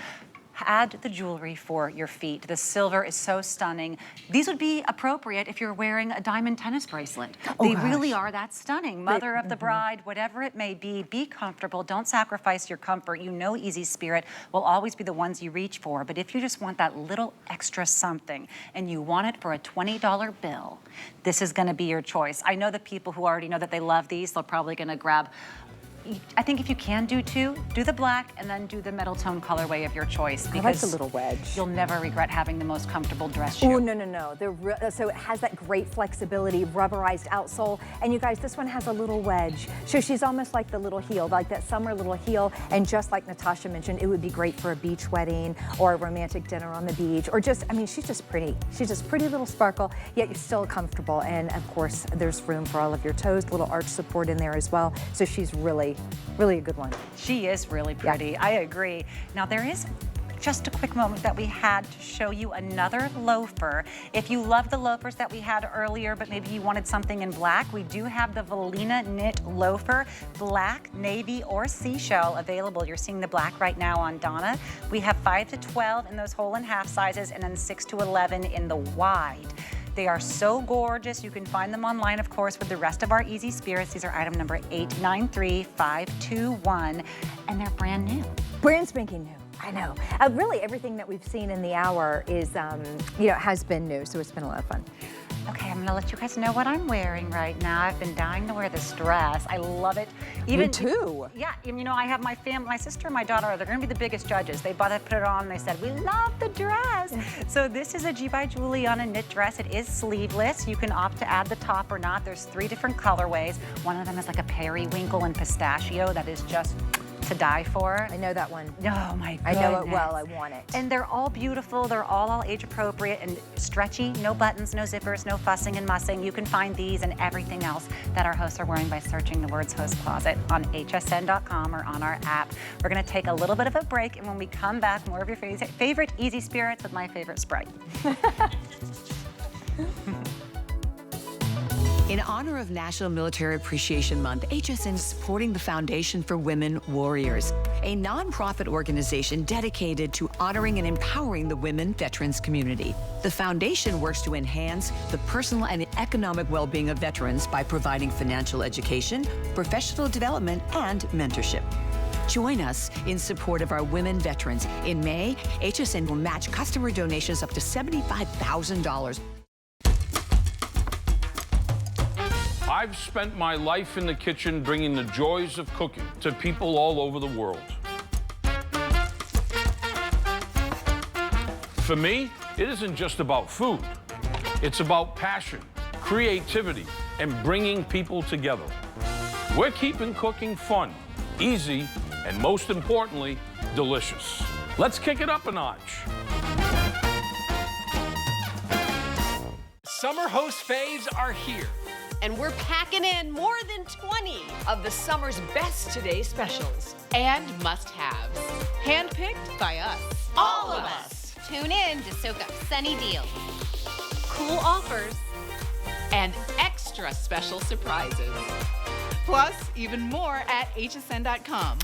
Add the jewelry for your feet. The silver is so stunning. These would be appropriate if you're wearing a diamond tennis bracelet. They really are that stunning. Mother of the bride, whatever it may be comfortable. Don't sacrifice your comfort. You know Easy Spirit will always be the ones you reach for. But if you just want that little extra something and you want it for a $20 bill, this is going to be your choice. I know the people who already know that they love these, they're probably going to grab. I think if you can do 2, do the black and then do the metal tone colorway of your choice. Because I like the little wedge. You'll never regret having the most comfortable dress shoe. Oh, no. So it has that great flexibility, rubberized outsole. And you guys, this one has a little wedge. So she's almost like the little heel, like that summer little heel. And just like Natasha mentioned, it would be great for a beach wedding or a romantic dinner on the beach. Or just, I mean, she's just pretty. She's just pretty little sparkle, yet you're still comfortable. And of course, there's room for all of your toes, little arch support in there as well. So she's really a good one. She is really pretty. Yeah. I agree. Now there is just a quick moment that we had to show you another loafer. If you love the loafers that we had earlier, but maybe you wanted something in black, we do have the Velina knit loafer, black, navy, or seashell available. You're seeing the black right now on Donna. We have 5 to 12 in those whole and half sizes, and then 6 to 11 in the wide. They are so gorgeous. You can find them online, of course, with the rest of our Easy Spirits. These are item number 893521, and they're brand new. Brand spanking new. I know. Really, everything that we've seen in the hour is, has been new, so it's been a lot of fun. Okay, I'm gonna let you guys know what I'm wearing right now. I've been dying to wear this dress. I love it. Me too. Yeah, and you know, I have my family, my sister and my daughter, they're gonna be the biggest judges. They bought it, put it on, and they said, we love the dress. So this is a G by Julie on a knit dress. It is sleeveless. You can opt to add the top or not. There's 3 different colorways. One of them is like a periwinkle and pistachio that is just to die for. I know that one. Oh my goodness. I know it well, I want it. And they're all beautiful, they're all age appropriate and stretchy, no buttons, no zippers, no fussing and mussing. You can find these and everything else that our hosts are wearing by searching the words Host Closet on hsn.com or on our app. We're gonna take a little bit of a break, and when we come back, more of your favorite easy spirits with my favorite Sprite. In honor of National Military Appreciation Month, HSN is supporting the Foundation for Women Warriors, a nonprofit organization dedicated to honoring and empowering the women veterans community. The foundation works to enhance the personal and economic well-being of veterans by providing financial education, professional development, and mentorship. Join us in support of our women veterans. In May, HSN will match customer donations up to $75,000. I've spent my life in the kitchen bringing the joys of cooking to people all over the world. For me, it isn't just about food. It's about passion, creativity, and bringing people together. We're keeping cooking fun, easy, and most importantly, delicious. Let's kick it up a notch. Summer host faves are here. And we're packing in more than 20 of the summer's best today specials and must-haves. Handpicked by us. All of us. Tune in to soak up sunny deals, Cool offers. And extra special surprises. Plus, even more at hsn.com.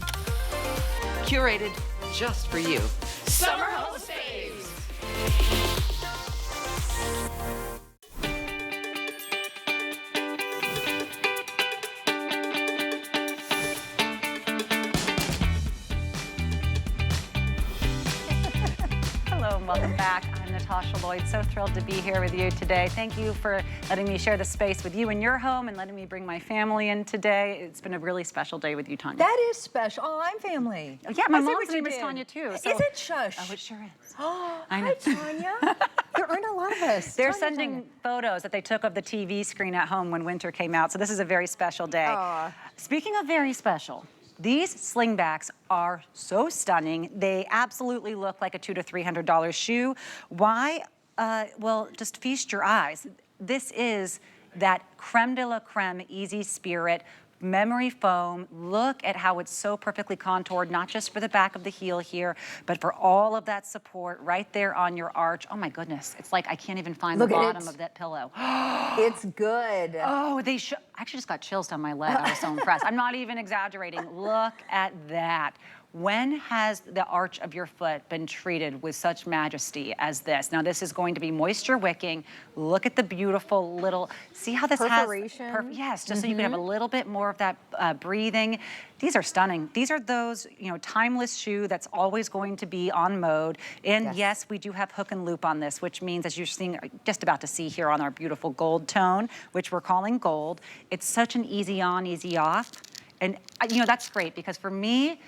Curated just for you. Summer host faves. Welcome back. I'm Natasha Lloyd. So thrilled to be here with you today. Thank you for letting me share the space with you in your home and letting me bring my family in today. It's been a really special day with you, Tanya. That is special. Oh, I'm family. Yeah, my I see mom's what you name is did. Tanya too. Is it? Shush. Oh, it sure is. Oh, I know. hi, Tanya. There aren't a lot of us. They're Tanya, sending Tanya. photos that they took of the TV screen at home when winter came out. So this is a very special day. Aw. Speaking of very special, these slingbacks are so stunning. They absolutely look like a $200 to $300 shoe. Why? Well, just feast your eyes. This is that creme de la creme Easy Spirit memory foam. Look at how it's so perfectly contoured, not just for the back of the heel here, but for all of that support right there on your arch. Oh my goodness, it's like I can't even find Look the at bottom it. of that pillow. It's good. Oh, I actually just got chills down my leg. I was so impressed. I'm not even exaggerating. Look at that. When has the arch of your foot been treated with such majesty as this? Now, this is going to be moisture wicking. Look at the beautiful little, see how this Perforation. has, yes, just so you can have a little bit more of that breathing. These are stunning. These are those, timeless shoe that's always going to be on mode. And yes, we do have hook and loop on this, which means, as you're just about to see here on our beautiful gold tone, which we're calling gold, it's such an easy on, easy off. And that's great because for me,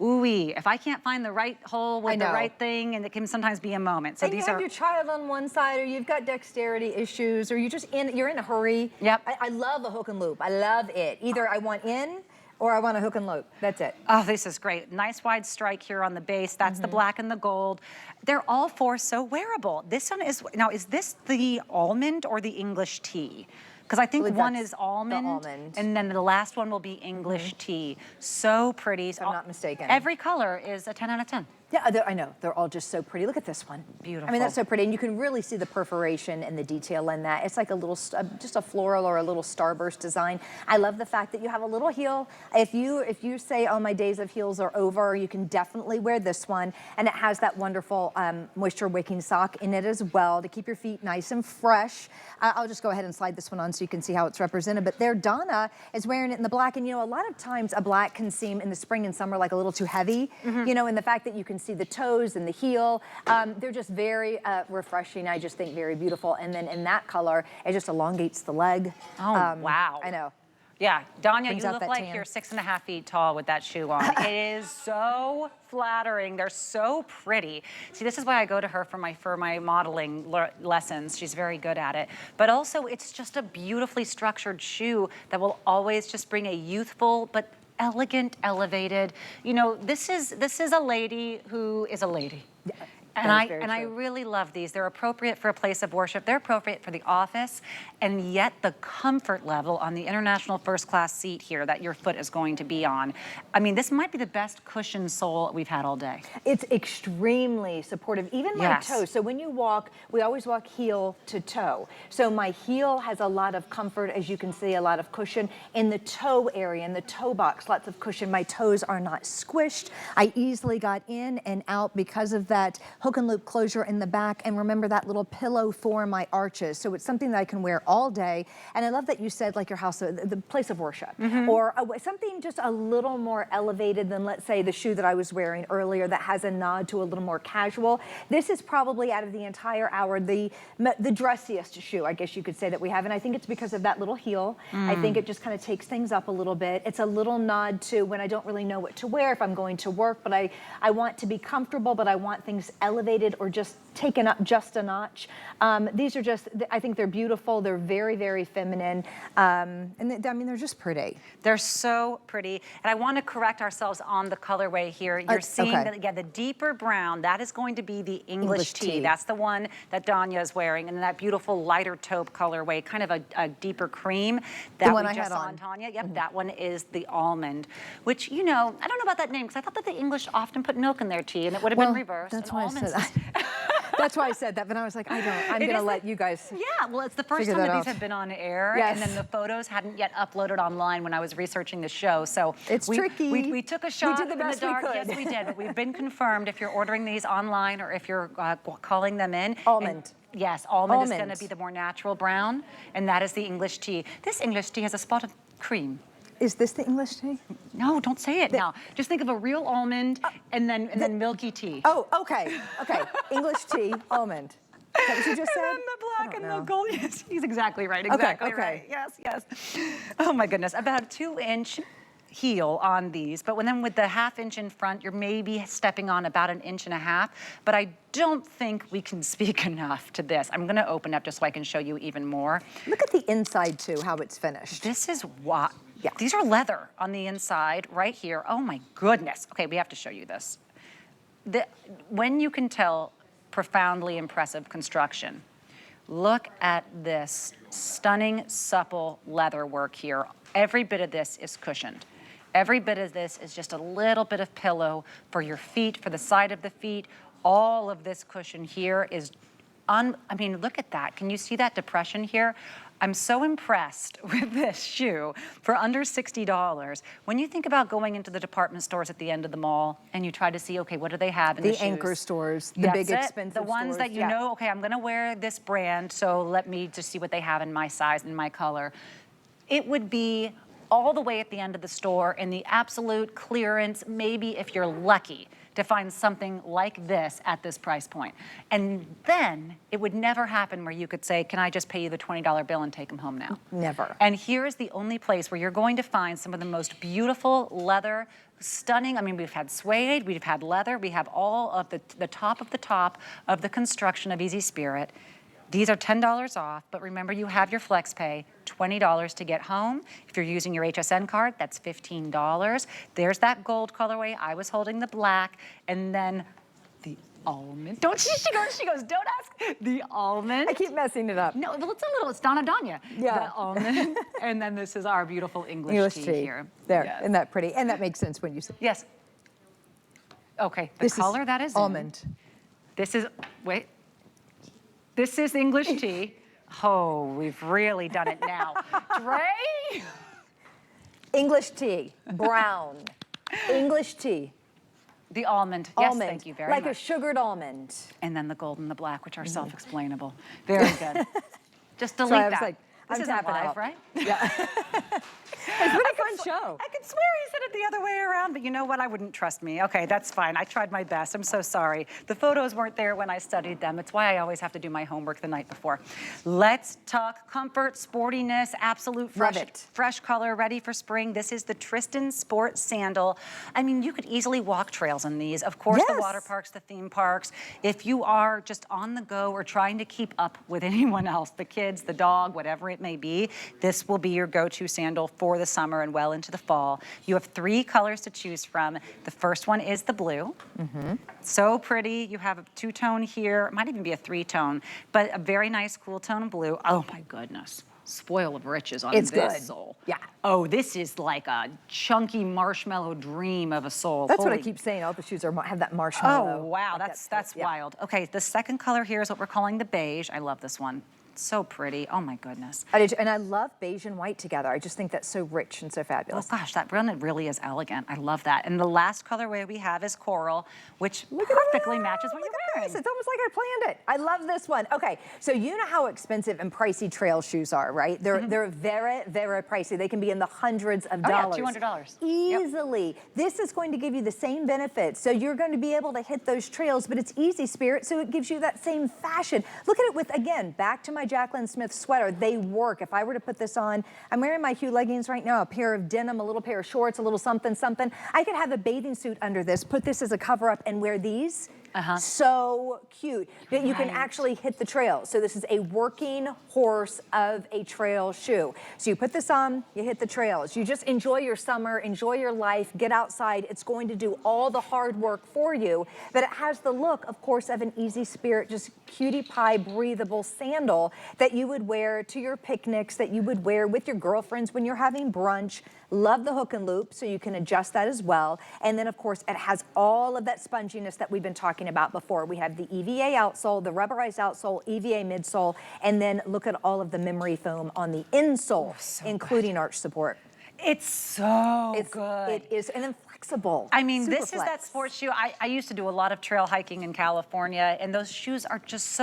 ooh-wee, if I can't find the right hole with the right thing, and it can sometimes be a moment. So and these you have your child on one side, or you've got dexterity issues, or you're in a hurry. Yep. I love a hook and loop. I love it. Either I want in or I want a hook and loop. That's it. Oh, this is great. Nice wide strike here on the base. That's the black and the gold. They're all four so wearable. This one is, now is this the almond or the English tea? Because I think one is almond, and then the last one will be English tea. So pretty. If I'm not mistaken. Every color is a 10 out of 10. Yeah, I know. They're all just so pretty. Look at this one. Beautiful. I mean, that's so pretty. And you can really see the perforation and the detail in that. It's like a little, just a floral or a little starburst design. I love the fact that you have a little heel. If you say, oh, my days of heels are over, you can definitely wear this one. And it has that wonderful moisture wicking sock in it as well to keep your feet nice and fresh. I'll just go ahead and slide this one on so you can see how it's represented. But there, Donna is wearing it in the black. And, a lot of times a black can seem in the spring and summer like a little too heavy, and the fact that you can see the toes and the heel. They're just very refreshing. I just think very beautiful. And then in that color, it just elongates the leg. Oh, wow. I know. Yeah, Danya, Brings you out look that like tan. you're 6.5 feet tall with that shoe on. It is so flattering. They're so pretty. See, this is why I go to her for my modeling lessons. She's very good at it. But also, it's just a beautifully structured shoe that will always just bring a youthful but elegant, elevated. You know, this is a lady who is a lady. Yeah. And I really love these. They're appropriate for a place of worship. They're appropriate for the office, and yet the comfort level on the international first class seat here that your foot is going to be on. I mean, this might be the best cushioned sole we've had all day. It's extremely supportive, even my toes. So when you walk, we always walk heel to toe. So my heel has a lot of comfort, as you can see, a lot of cushion. In the toe area, in the toe box, lots of cushion. My toes are not squished. I easily got in and out because of that hook and loop closure in the back, and remember that little pillow for my arches. So it's something that I can wear all day. And I love that you said like your house, the place of worship, or something just a little more elevated than, let's say, the shoe that I was wearing earlier that has a nod to a little more casual. This is probably out of the entire hour the dressiest shoe, I guess you could say, that we have. And I think it's because of that little heel. I think it just kind of takes things up a little bit. It's a little nod to when I don't really know what to wear if I'm going to work, but I want to be comfortable, but I want things elevated or just taken up just a notch. These are just, I think they're beautiful. They're very, very feminine. And I mean, they're just pretty. They're so pretty. And I want to correct ourselves on the colorway here. You're seeing that, yeah, the deeper brown, that is going to be the English tee. That's the one that Danya is wearing. And then that beautiful lighter taupe colorway, kind of a deeper cream. That one we I just had saw on Tanya. Yep, that one is the almond, which, you know, I don't know about that name because I thought that the English often put milk in their tea and it would have been reversed. That's why I said that. That's why I said that, but I was like, I'm going to let you guys. Yeah, well, it's the first time that these have been on air, and then the photos hadn't yet uploaded online when I was researching the show. So it's tricky. We took a shot in the dark. Yes, we did. But we've been confirmed if you're ordering these online or if you're calling them in. Almond. Yes, almond is going to be the more natural brown, and that is the English tea. This English tea has a spot of cream. Is this the English tea? No, don't say it now. Just think of a real almond and then milky tea. Oh, okay. Okay. English tea, almond. Is that what you just said? And then the black and the gold. Yes, he's exactly right. Exactly right. Yes, yes. Oh my goodness. About a 2-inch heel on these, but then with the 1/2 inch in front, you're maybe stepping on about 1.5 inches. But I don't think we can speak enough to this. I'm going to open up just so I can show you even more. Look at the inside too, how it's finished. This is what. Yeah. These are leather on the inside right here. Oh my goodness. Okay, we have to show you this. When you can tell profoundly impressive construction, look at this stunning, supple leather work here. Every bit of this is cushioned. Every bit of this is just a little bit of pillow for your feet, for the side of the feet. All of this cushion here is, I mean, look at that. Can you see that depression here? I'm so impressed with this shoe for under $60. When you think about going into the department stores at the end of the mall and you try to see, okay, what do they have in the shoes? The anchor stores, the big expensive stores. The ones that you know, okay, I'm gonna wear this brand, so let me just see what they have in my size and my color. It would be all the way at the end of the store in the absolute clearance, maybe if you're lucky to find something like this at this price point. And then it would never happen where you could say, can I just pay you the $20 bill and take them home now? Never. And here is the only place where you're going to find some of the most beautiful leather, stunning, I mean, we've had suede, we've had leather, we have all of the top of the construction of Easy Spirit. These are $10 off, but remember you have your flex pay, $20 to get home. If you're using your HSN card, that's $15. There's that gold colorway. I was holding the black, and then the almond. Don't she goes, don't ask. The almond. I keep messing it up. No, well, it's Donna Danya. Yeah. The almond. And then this is our beautiful English tea here. There, yes. Isn't that pretty? And that makes sense when you say. Yes. Okay, the color that is almond. This is, wait. This is English tea. Oh, we've really done it now. Dre? English tea, brown. English tea. The almond. Yes, thank you very much. Like a sugared almond. And then the gold and the black, which are self-explainable. Very good. Just delete that. This I'm isn't tapping live, out. right? Yeah. It's been a fun show. I could swear he said it the other way around, but you know what? I wouldn't trust me. Okay, that's fine. I tried my best. I'm so sorry. The photos weren't there when I studied them. It's why I always have to do my homework the night before. Let's talk comfort, sportiness, absolute fresh color, ready for spring. This is the Tristen Sport Sandal. I mean, you could easily walk trails in these. Of course, the water parks, the theme parks. If you are just on the go or trying to keep up with anyone else, the kids, the dog, whatever it may be, this will be your go-to sandal for the summer and well into the fall. You have 3 colors to choose from. The first one is the blue. So pretty. You have a 2-tone here. It might even be a 3-tone, but a very nice cool tone blue. Oh my goodness. Spoil of riches on this sole. Yeah. Oh, this is like a chunky marshmallow dream of a sole. That's what I keep saying. All the shoes have that marshmallow. Oh, wow. Like That's wild. Okay, the second color here is what we're calling the beige. I love this one. So pretty. Oh my goodness. And I love beige and white together. I just think that's so rich and so fabulous. Oh gosh, that one really is elegant. I love that. And the last colorway we have is coral, which perfectly matches what you're wearing. It's almost like I planned it. I love this one. Okay, so you know how expensive and pricey trail shoes are, right? They're very, very pricey. They can be in the hundreds of dollars. Yeah, $200. Easily. Yep. This is going to give you the same benefits. So you're going to be able to hit those trails, but it's easy, Spirit, so it gives you that same fashion. Look at it with, again, back to my Jaclyn Smith sweater. They work. If I were to put this on, I'm wearing my Hue leggings right now, a pair of denim, a little pair of shorts, a little something, something. I could have a bathing suit under this, put this as a cover up and wear these. So cute that you can actually hit the trail. So this is a working horse of a trail shoe. So you put this on, you hit the trails. You just enjoy your summer, enjoy your life, get outside. It's going to do all the hard work for you, but it has the look, of course, of an Easy Spirit, just cutie pie breathable sandal that you would wear to your picnics, that you would wear with your girlfriends when you're having brunch. Love the hook and loop, so you can adjust that as well. And then, of course, it has all of that sponginess that we've been talking about before. We have the EVA outsole, the rubberized outsole, EVA midsole, and then look at all of the memory foam on the insole, including arch support. It's so good. It is, and then flexible. I mean, Super this flex. is that sports shoe. I used to do a lot of trail hiking in California, and those shoes are just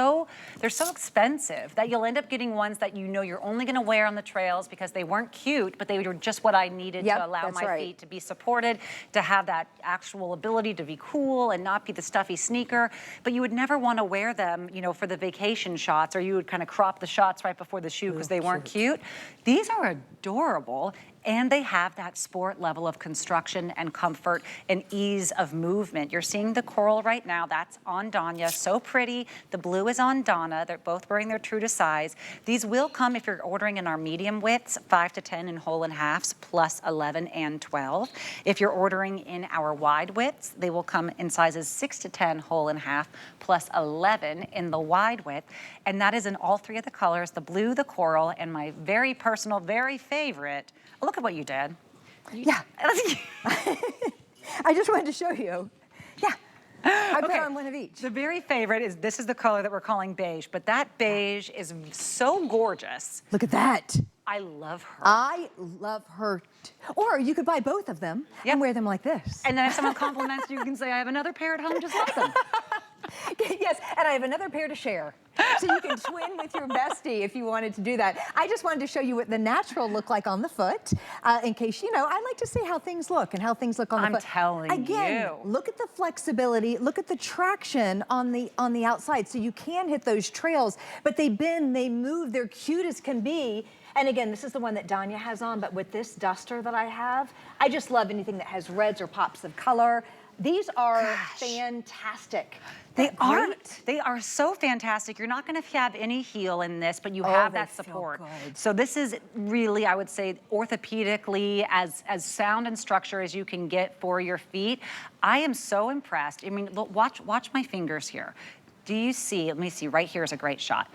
they're so expensive that you'll end up getting ones that you know you're only gonna wear on the trails because they weren't cute, but they were just what I needed to allow my feet to be supported, to have that actual ability to be cool and not be the stuffy sneaker. But you would never wanna wear them, you know, for the vacation shots, or you would kind of crop the shots right before the shoe because they weren't cute. These are adorable. And they have that sport level of construction and comfort and ease of movement. You're seeing the coral right now. That's on Danya. So pretty. The blue is on Donna. They're both wearing their true to size. These will come if you're ordering in our medium widths, 5 to 10 in whole and halves, plus 11 and 12. If you're ordering in our wide widths, they will come in sizes 6 to 10 whole and half, plus 11 in the wide width. And that is in all 3 of the colors, the blue, the coral, and my very personal, very favorite. Look at what you did. Yeah. I just wanted to show you. Yeah. I put on one of each. The very favorite is, this is the color that we're calling beige, but that beige is so gorgeous. Look at that. I love her. I love her. Or you could buy both of them and wear them like this. And then if someone compliments you, you can say, I have another pair at home just like them. Yes, and I have another pair to share. So you can twin with your bestie if you wanted to do that. I just wanted to show you what the natural look like on the foot, in case, you know, I like to see how things look and how things look on the foot. I'm telling you. Again, look at the flexibility, look at the traction on the outside. So you can hit those trails, but they bend, they move, they're cute as can be. And again, this is the one that Danya has on, but with this duster that I have, I just love anything that has reds or pops of color. These are fantastic. They are so fantastic. You're not going to have any heel in this, but you have that support. So this is really, I would say, orthopedically as sound and structure as you can get for your feet. I am so impressed. I mean, look, watch my fingers here. Do you see? Let me see. Right here is a great shot.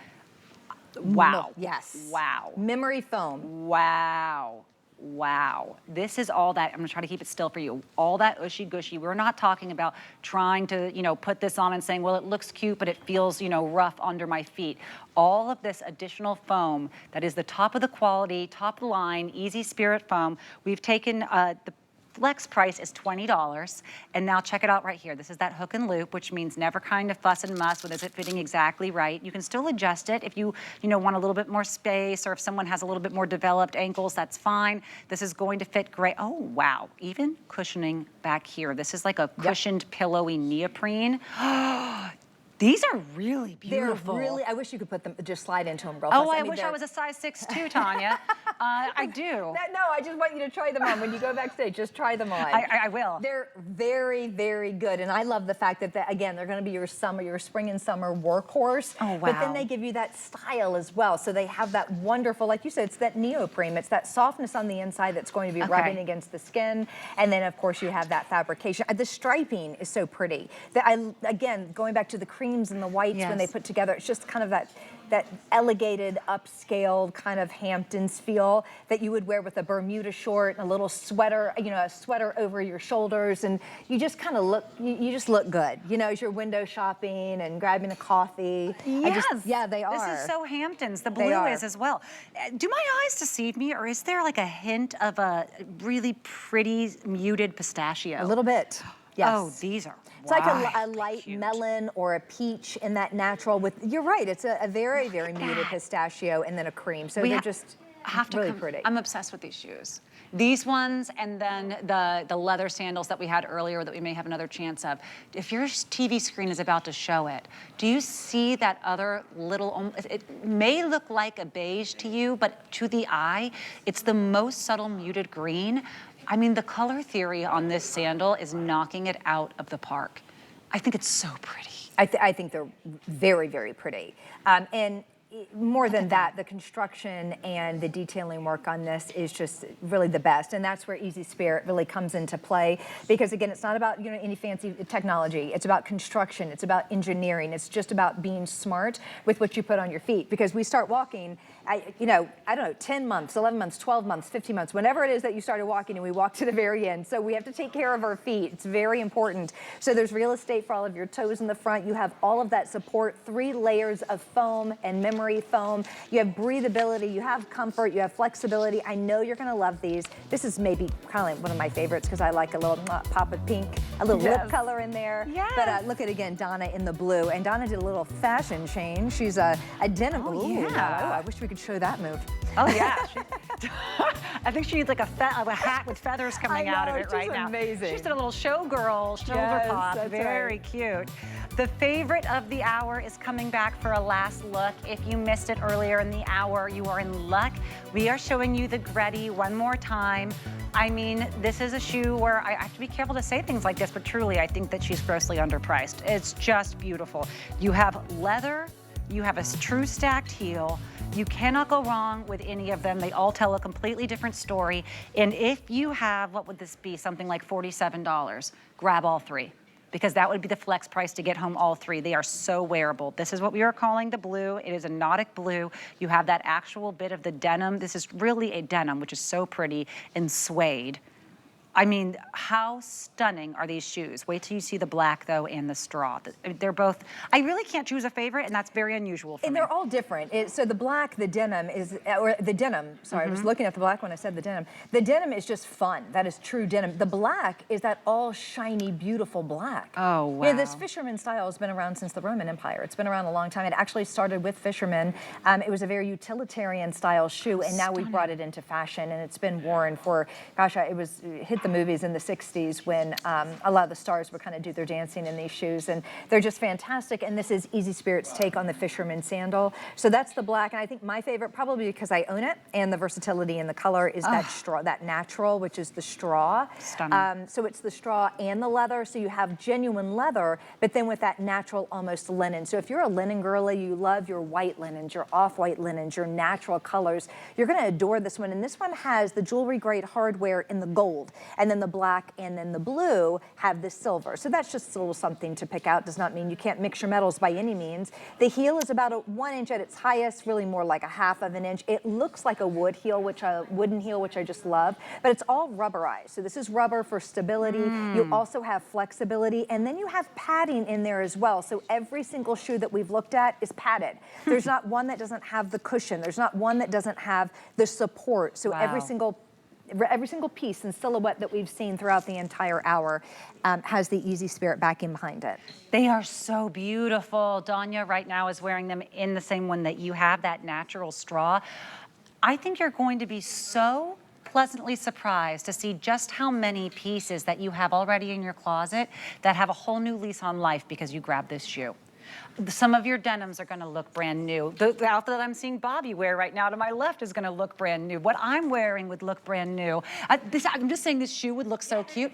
Wow. Yes. Wow. Memory foam. Wow. Wow. This is all that, I'm gonna try to keep it still for you, all that ushy gushy. We're not talking about trying to, you know, put this on and saying, well, it looks cute, but it feels, you know, rough under my feet. All of this additional foam that is the top of the quality, top of the line, Easy Spirit foam. We've taken the flex price is $20. And now check it out right here. This is that hook and loop, which means never kind of fuss and muss with is it fitting exactly right. You can still adjust it if you want a little bit more space, or if someone has a little bit more developed ankles, that's fine. This is going to fit great. Oh, wow. Even cushioning back here. This is like a cushioned, pillowy neoprene. These are really beautiful. They're really, I wish you could put them, just slide into them real fast. Oh, I wish I was a size 6'2", Tanya. I do. No, I just want you to try them on. When you go backstage, just try them on. I will. They're very, very good. And I love the fact that, again, they're going to be your spring and summer workhorse. Oh, wow. But then they give you that style as well. So they have that wonderful, like you said, it's that neoprene. It's that softness on the inside that's going to be rubbing against the skin. And then, of course, you have that fabrication. The striping is so pretty. Again, going back to the creams and the whites when they put together, it's just kind of that elegated, upscaled kind of Hamptons feel that you would wear with a Bermuda short and a little sweater, a sweater over your shoulders, and you just kind of look, you just look good, as you're window shopping and grabbing a coffee. Yes. Yeah, they are. This is so Hamptons. The blue is as well. Do my eyes deceive me, or is there like a hint of a really pretty muted pistachio? A little bit. Yes. Oh, these are It's like a light melon or a peach in that natural you're right, it's a very, very muted pistachio and then a cream. So they're just really pretty. I'm obsessed with these shoes. These ones, and then the leather sandals that we had earlier that we may have another chance of. If your TV screen is about to show it, do you see that other little, it may look like a beige to you, but to the eye, it's the most subtle muted green. I mean, the color theory on this sandal is knocking it out of the park. I think it's so pretty. I think they're very, very pretty. And more than that, the construction and the detailing work on this is just really the best. And that's where Easy Spirit really comes into play. Because again, it's not about any fancy technology. It's about construction. It's about engineering. It's just about being smart with what you put on your feet. Because we start walking, I don't know, 10 months, 11 months, 12 months, 15 months, whenever it is that you started walking, and we walk to the very end. So we have to take care of our feet. It's very important. So there's real estate for all of your toes in the front. You have all of that support, 3 layers of foam and memory foam. You have breathability, you have comfort, you have flexibility. I know you're gonna love these. This is maybe kind of one of my favorites because I like a little pop of pink, a little lip color in there. Yes. But look at, again, Donna in the blue. And Donna did a little fashion change. She's a denim. Oh, Ooh, yeah. I wish we could show that move. Oh, yeah. I think she needs like a hat with feathers coming out of it right now. Amazing. She's did a little showgirl shoulder pop. Very cute. The favorite of the hour is coming back for a last look. If you missed it earlier in the hour, you are in luck. We are showing you the Gretty one more time. I mean, this is a shoe where I have to be careful to say things like this, but truly, I think that she's grossly underpriced. It's just beautiful. You have leather, you have a true stacked heel. You cannot go wrong with any of them. They all tell a completely different story. And if you have, what would this be, something like $47, grab all 3. Because that would be the flex price to get home all 3. They are so wearable. This is what we are calling the blue. It is a Nautic blue. You have that actual bit of the denim. This is really a denim, which is so pretty, and suede. I mean, how stunning are these shoes? Wait till you see the black, though, and the straw. They're both, I really can't choose a favorite, and that's very unusual for me. And they're all different. So the black, the denim is, or the denim, sorry, I was looking at the black when I said the denim. The denim is just fun. That is true denim. The black is that all shiny, beautiful black. Oh, wow. This fisherman style has been around since the Roman Empire. It's been around a long time. It actually started with fishermen. It was a very utilitarian style shoe, and now we've brought it into fashion, and it's been worn for, gosh, it hit the movies in the 60s when a lot of the stars would kind of do their dancing in these shoes, and they're just fantastic. And this is Easy Spirit's take on the fisherman sandal. So that's the black, and I think my favorite, probably because I own it, and the versatility in the color is that straw, that natural, which is the straw. Stunning. So it's the straw and the leather, so you have genuine leather, but then with that natural, almost linen. So if you're a linen girly, you love your white linens, your off-white linens, your natural colors, you're gonna adore this one. And this one has the jewelry grade hardware in the gold, and then the black and then the blue have the silver. So that's just a little something to pick out. Does not mean you can't mix your metals by any means. The heel is about a 1 inch at its highest, really more like a 1/2 inch. It looks like a wooden heel, which I just love, but it's all rubberized. So this is rubber for stability. You also have flexibility, and then you have padding in there as well. So every single shoe that we've looked at is padded. There's not one that doesn't have the cushion. There's not one that doesn't have the support. So every single every single piece and silhouette that we've seen throughout the entire hour has the Easy Spirit backing behind it. They are so beautiful. Danya right now is wearing them in the same one that you have, that natural straw. I think you're going to be so pleasantly surprised to see just how many pieces that you have already in your closet that have a whole new lease on life because you grabbed this shoe. Some of your denims are going to look brand new. The outfit that I'm seeing Bobby wear right now to my left is going to look brand new. What I'm wearing would look brand new. I'm just saying this shoe would look so cute.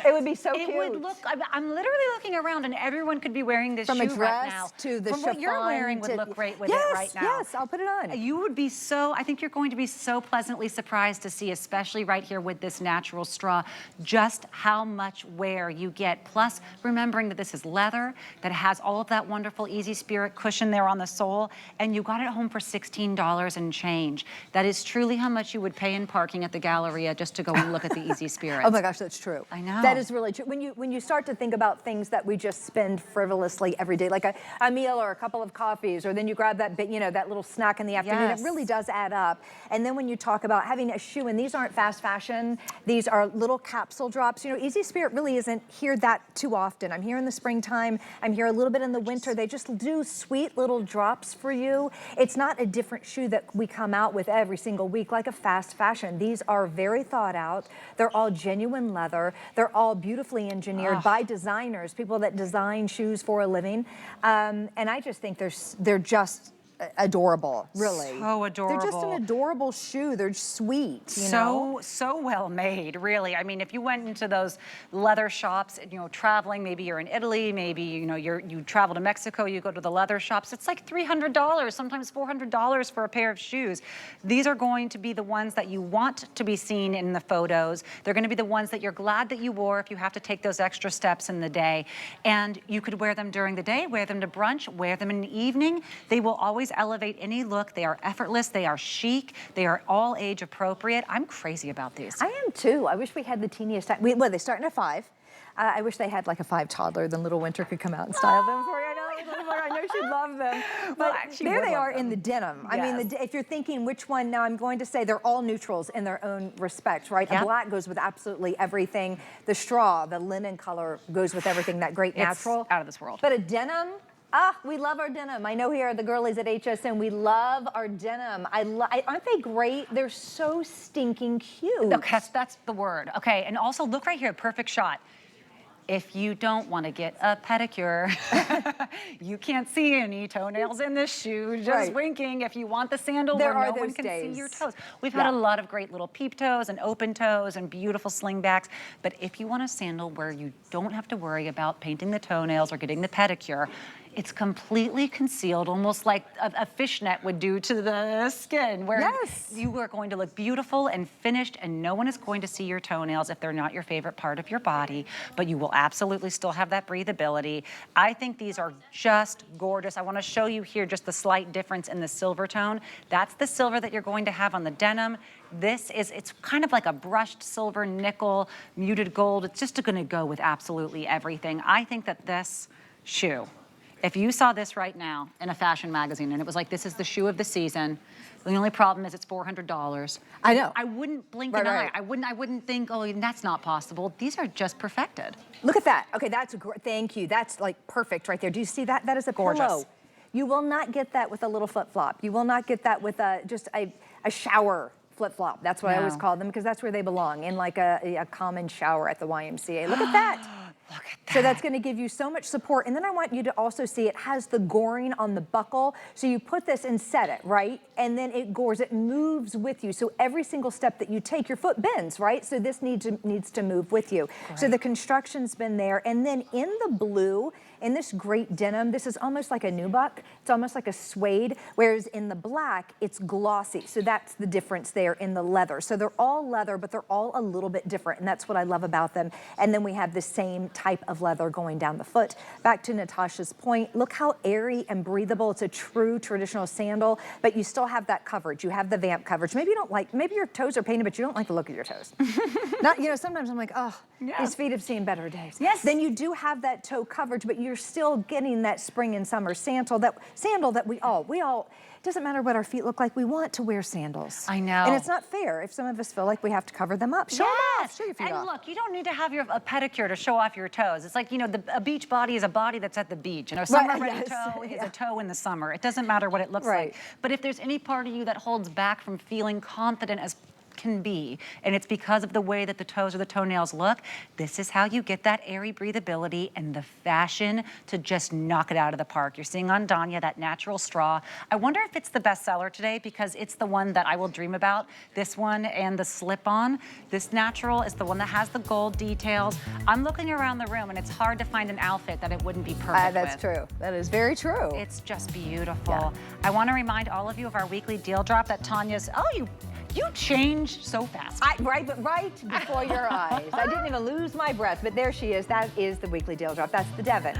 It would be so cute. It would look, I'm literally looking around and everyone could be wearing this shoe right now. From a dress to the From what you're chiffon wearing would look great with it right now. Yes, I'll put it on. You would be so, I think you're going to be so pleasantly surprised to see, especially right here with this natural straw, just how much wear you get. Plus, remembering that this is leather, that it has all of that wonderful Easy Spirit cushion there on the sole, and you got it home for $16 and change. That is truly how much you would pay in parking at the Galleria just to go and look at the Easy Spirit. Oh my gosh, that's true. I know. That is really true. When you start to think about things that we just spend frivolously every day, like a meal or a couple of coffees, or then you grab that bit, that little snack in the afternoon, Yes. it really does add up. And then when you talk about having a shoe, and these aren't fast fashion, these are little capsule drops. Easy Spirit really isn't here that too often. I'm here in the springtime. I'm here a little bit in the winter. They just do sweet little drops for you. It's not a different shoe that we come out with every single week like a fast fashion. These are very thought out. They're all genuine leather. They're all beautifully engineered by designers, people that design shoes for a living. And I just think they're just adorable, really. So adorable. They're just an adorable shoe. They're sweet, So well made, really. I mean, if you went into those leather shops, traveling, maybe you're in Italy, maybe, you travel to Mexico, you go to the leather shops, it's like $300, sometimes $400 for a pair of shoes. These are going to be the ones that you want to be seen in the photos. They're going to be the ones that you're glad that you wore if you have to take those extra steps in the day. And you could wear them during the day, wear them to brunch, wear them in the evening. They will always elevate any look. They are effortless. They are chic. They are all age appropriate. I'm crazy about these. I am too. I wish we had the teeniest. Well, they start at 5. I wish they had like a 5 toddler, then little Winter could come out and style them for you. I know she'd love them. But there they are in the denim. I mean, if you're thinking which one, now I'm going to say they're all neutrals in their own respect, right? A black goes with absolutely everything. The straw, the linen color goes with everything, that great natural. It's out of this world. But a denim, we love our denim. I know here are the girlies at HSN. We love our denim. Aren't they great? They're so stinking cute. Okay, that's the word. Okay, and also look right here, perfect shot. If you don't want to get a pedicure, you can't see any toenails in this shoe, just winking. If you want the sandal where no one can see your toes. We've had a lot of great little peep toes and open toes and beautiful slingbacks. But if you want a sandal where you don't have to worry about painting the toenails or getting the pedicure, it's completely concealed, almost like a fishnet would do to the skin, where you are going to look beautiful and finished, and no one is going to see your toenails if they're not your favorite part of your body, but you will absolutely still have that breathability. I think these are just gorgeous. I want to show you here just the slight difference in the silver tone. That's the silver that you're going to have on the denim. It's kind of like a brushed silver, nickel, muted gold. It's just going to go with absolutely everything. I think that this shoe, if you saw this right now in a fashion magazine and it was like, this is the shoe of the season, the only problem is it's $400. I know. I wouldn't blink an eye. I wouldn't think, oh, that's not possible. These are just perfected. Look at that. Okay, that's great. Thank you. That's like perfect right there. Do you see that? That is a pillow. You will not get that with a little flip-flop. You will not get that with just a shower flip-flop. That's what I always call them, because that's where they belong, in like a common shower at the YMCA. Look at that. Look at that. So that's going to give you so much support. And then I want you to also see it has the goring on the buckle. So you put this and set it, right? And then it gores, it moves with you. So every single step that you take, your foot bends, right? So this needs to move with you. Great. So the construction's been there. And then in the blue, in this great denim, this is almost like a nubuck. It's almost like a suede, whereas in the black, it's glossy. So that's the difference there in the leather. So they're all leather, but they're all a little bit different, and that's what I love about them. And then we have the same type of leather going down the foot. Back to Natasha's point, look how airy and breathable. It's a true traditional sandal, but you still have that coverage. You have the vamp coverage. Maybe you don't like, maybe your toes are painted, but you don't like the look of your toes. Not, sometimes I'm like, oh, these feet have seen better days. Yes. Then you do have that toe coverage, but you're you're still getting that spring and summer sandal that we all, doesn't matter what our feet look like, we want to wear sandals. I know. And it's not fair if some of us feel like we have to cover them up. Show them off, show your feet off. And look, you don't need to have a pedicure to show off your toes. It's like, you know, a beach body is a body that's at the beach. You know, summer ready toe is a toe in the summer. It doesn't matter what it looks like. But if there's any part of you that holds back from feeling confident as can be, and it's because of the way that the toes or the toenails look, this is how you get that airy breathability and the fashion to just knock it out of the park. You're seeing on Danya that natural straw. I wonder if it's the best seller today because it's the one that I will dream about. This one and the slip-on. This natural is the one that has the gold details. I'm looking around the room and it's hard to find an outfit that it wouldn't be perfect That's with. true. That is very true. It's just beautiful. I want to remind all of you of our weekly deal drop that Tanya's, you change so fast. Right before your eyes. I didn't even lose my breath, but there she is. That is the weekly deal drop. That's the Devan.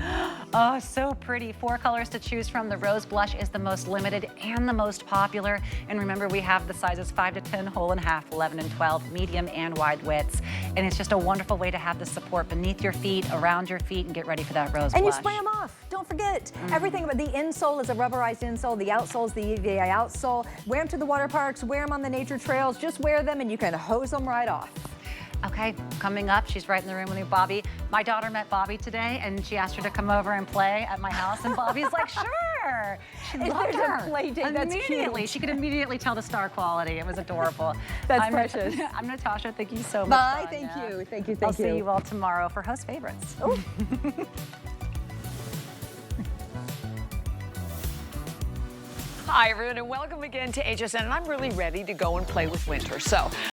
Oh, so pretty. 4 colors to choose from. The rose blush is the most limited and the most popular. And remember, we have the sizes 5 to 10, whole and half, 11 and 12, medium and wide widths. And it's just a wonderful way to have the support beneath your feet, around your feet, and get ready for that rose blush. And you spray them off. Don't forget, everything about the insole is a rubberized insole. The outsole is the EVA outsole. Wear them to the water parks. Wear them on the nature trails. Just wear them and you can hose them right off. Okay, coming up, she's right in the room with me, Bobby. My daughter met Bobby today, and she asked her to come over and play at my house, and Bobby's like, sure. She loved her. A play date, that's immediately. cute. She could immediately tell the star quality. It was adorable. That's precious. I'm Natasha. Thank you so much. Bye. Thank you. Thank you. I'll see you all tomorrow for Host Favorites. Hi, everyone, and welcome again to HSN. And I'm really ready to go and play with winter. So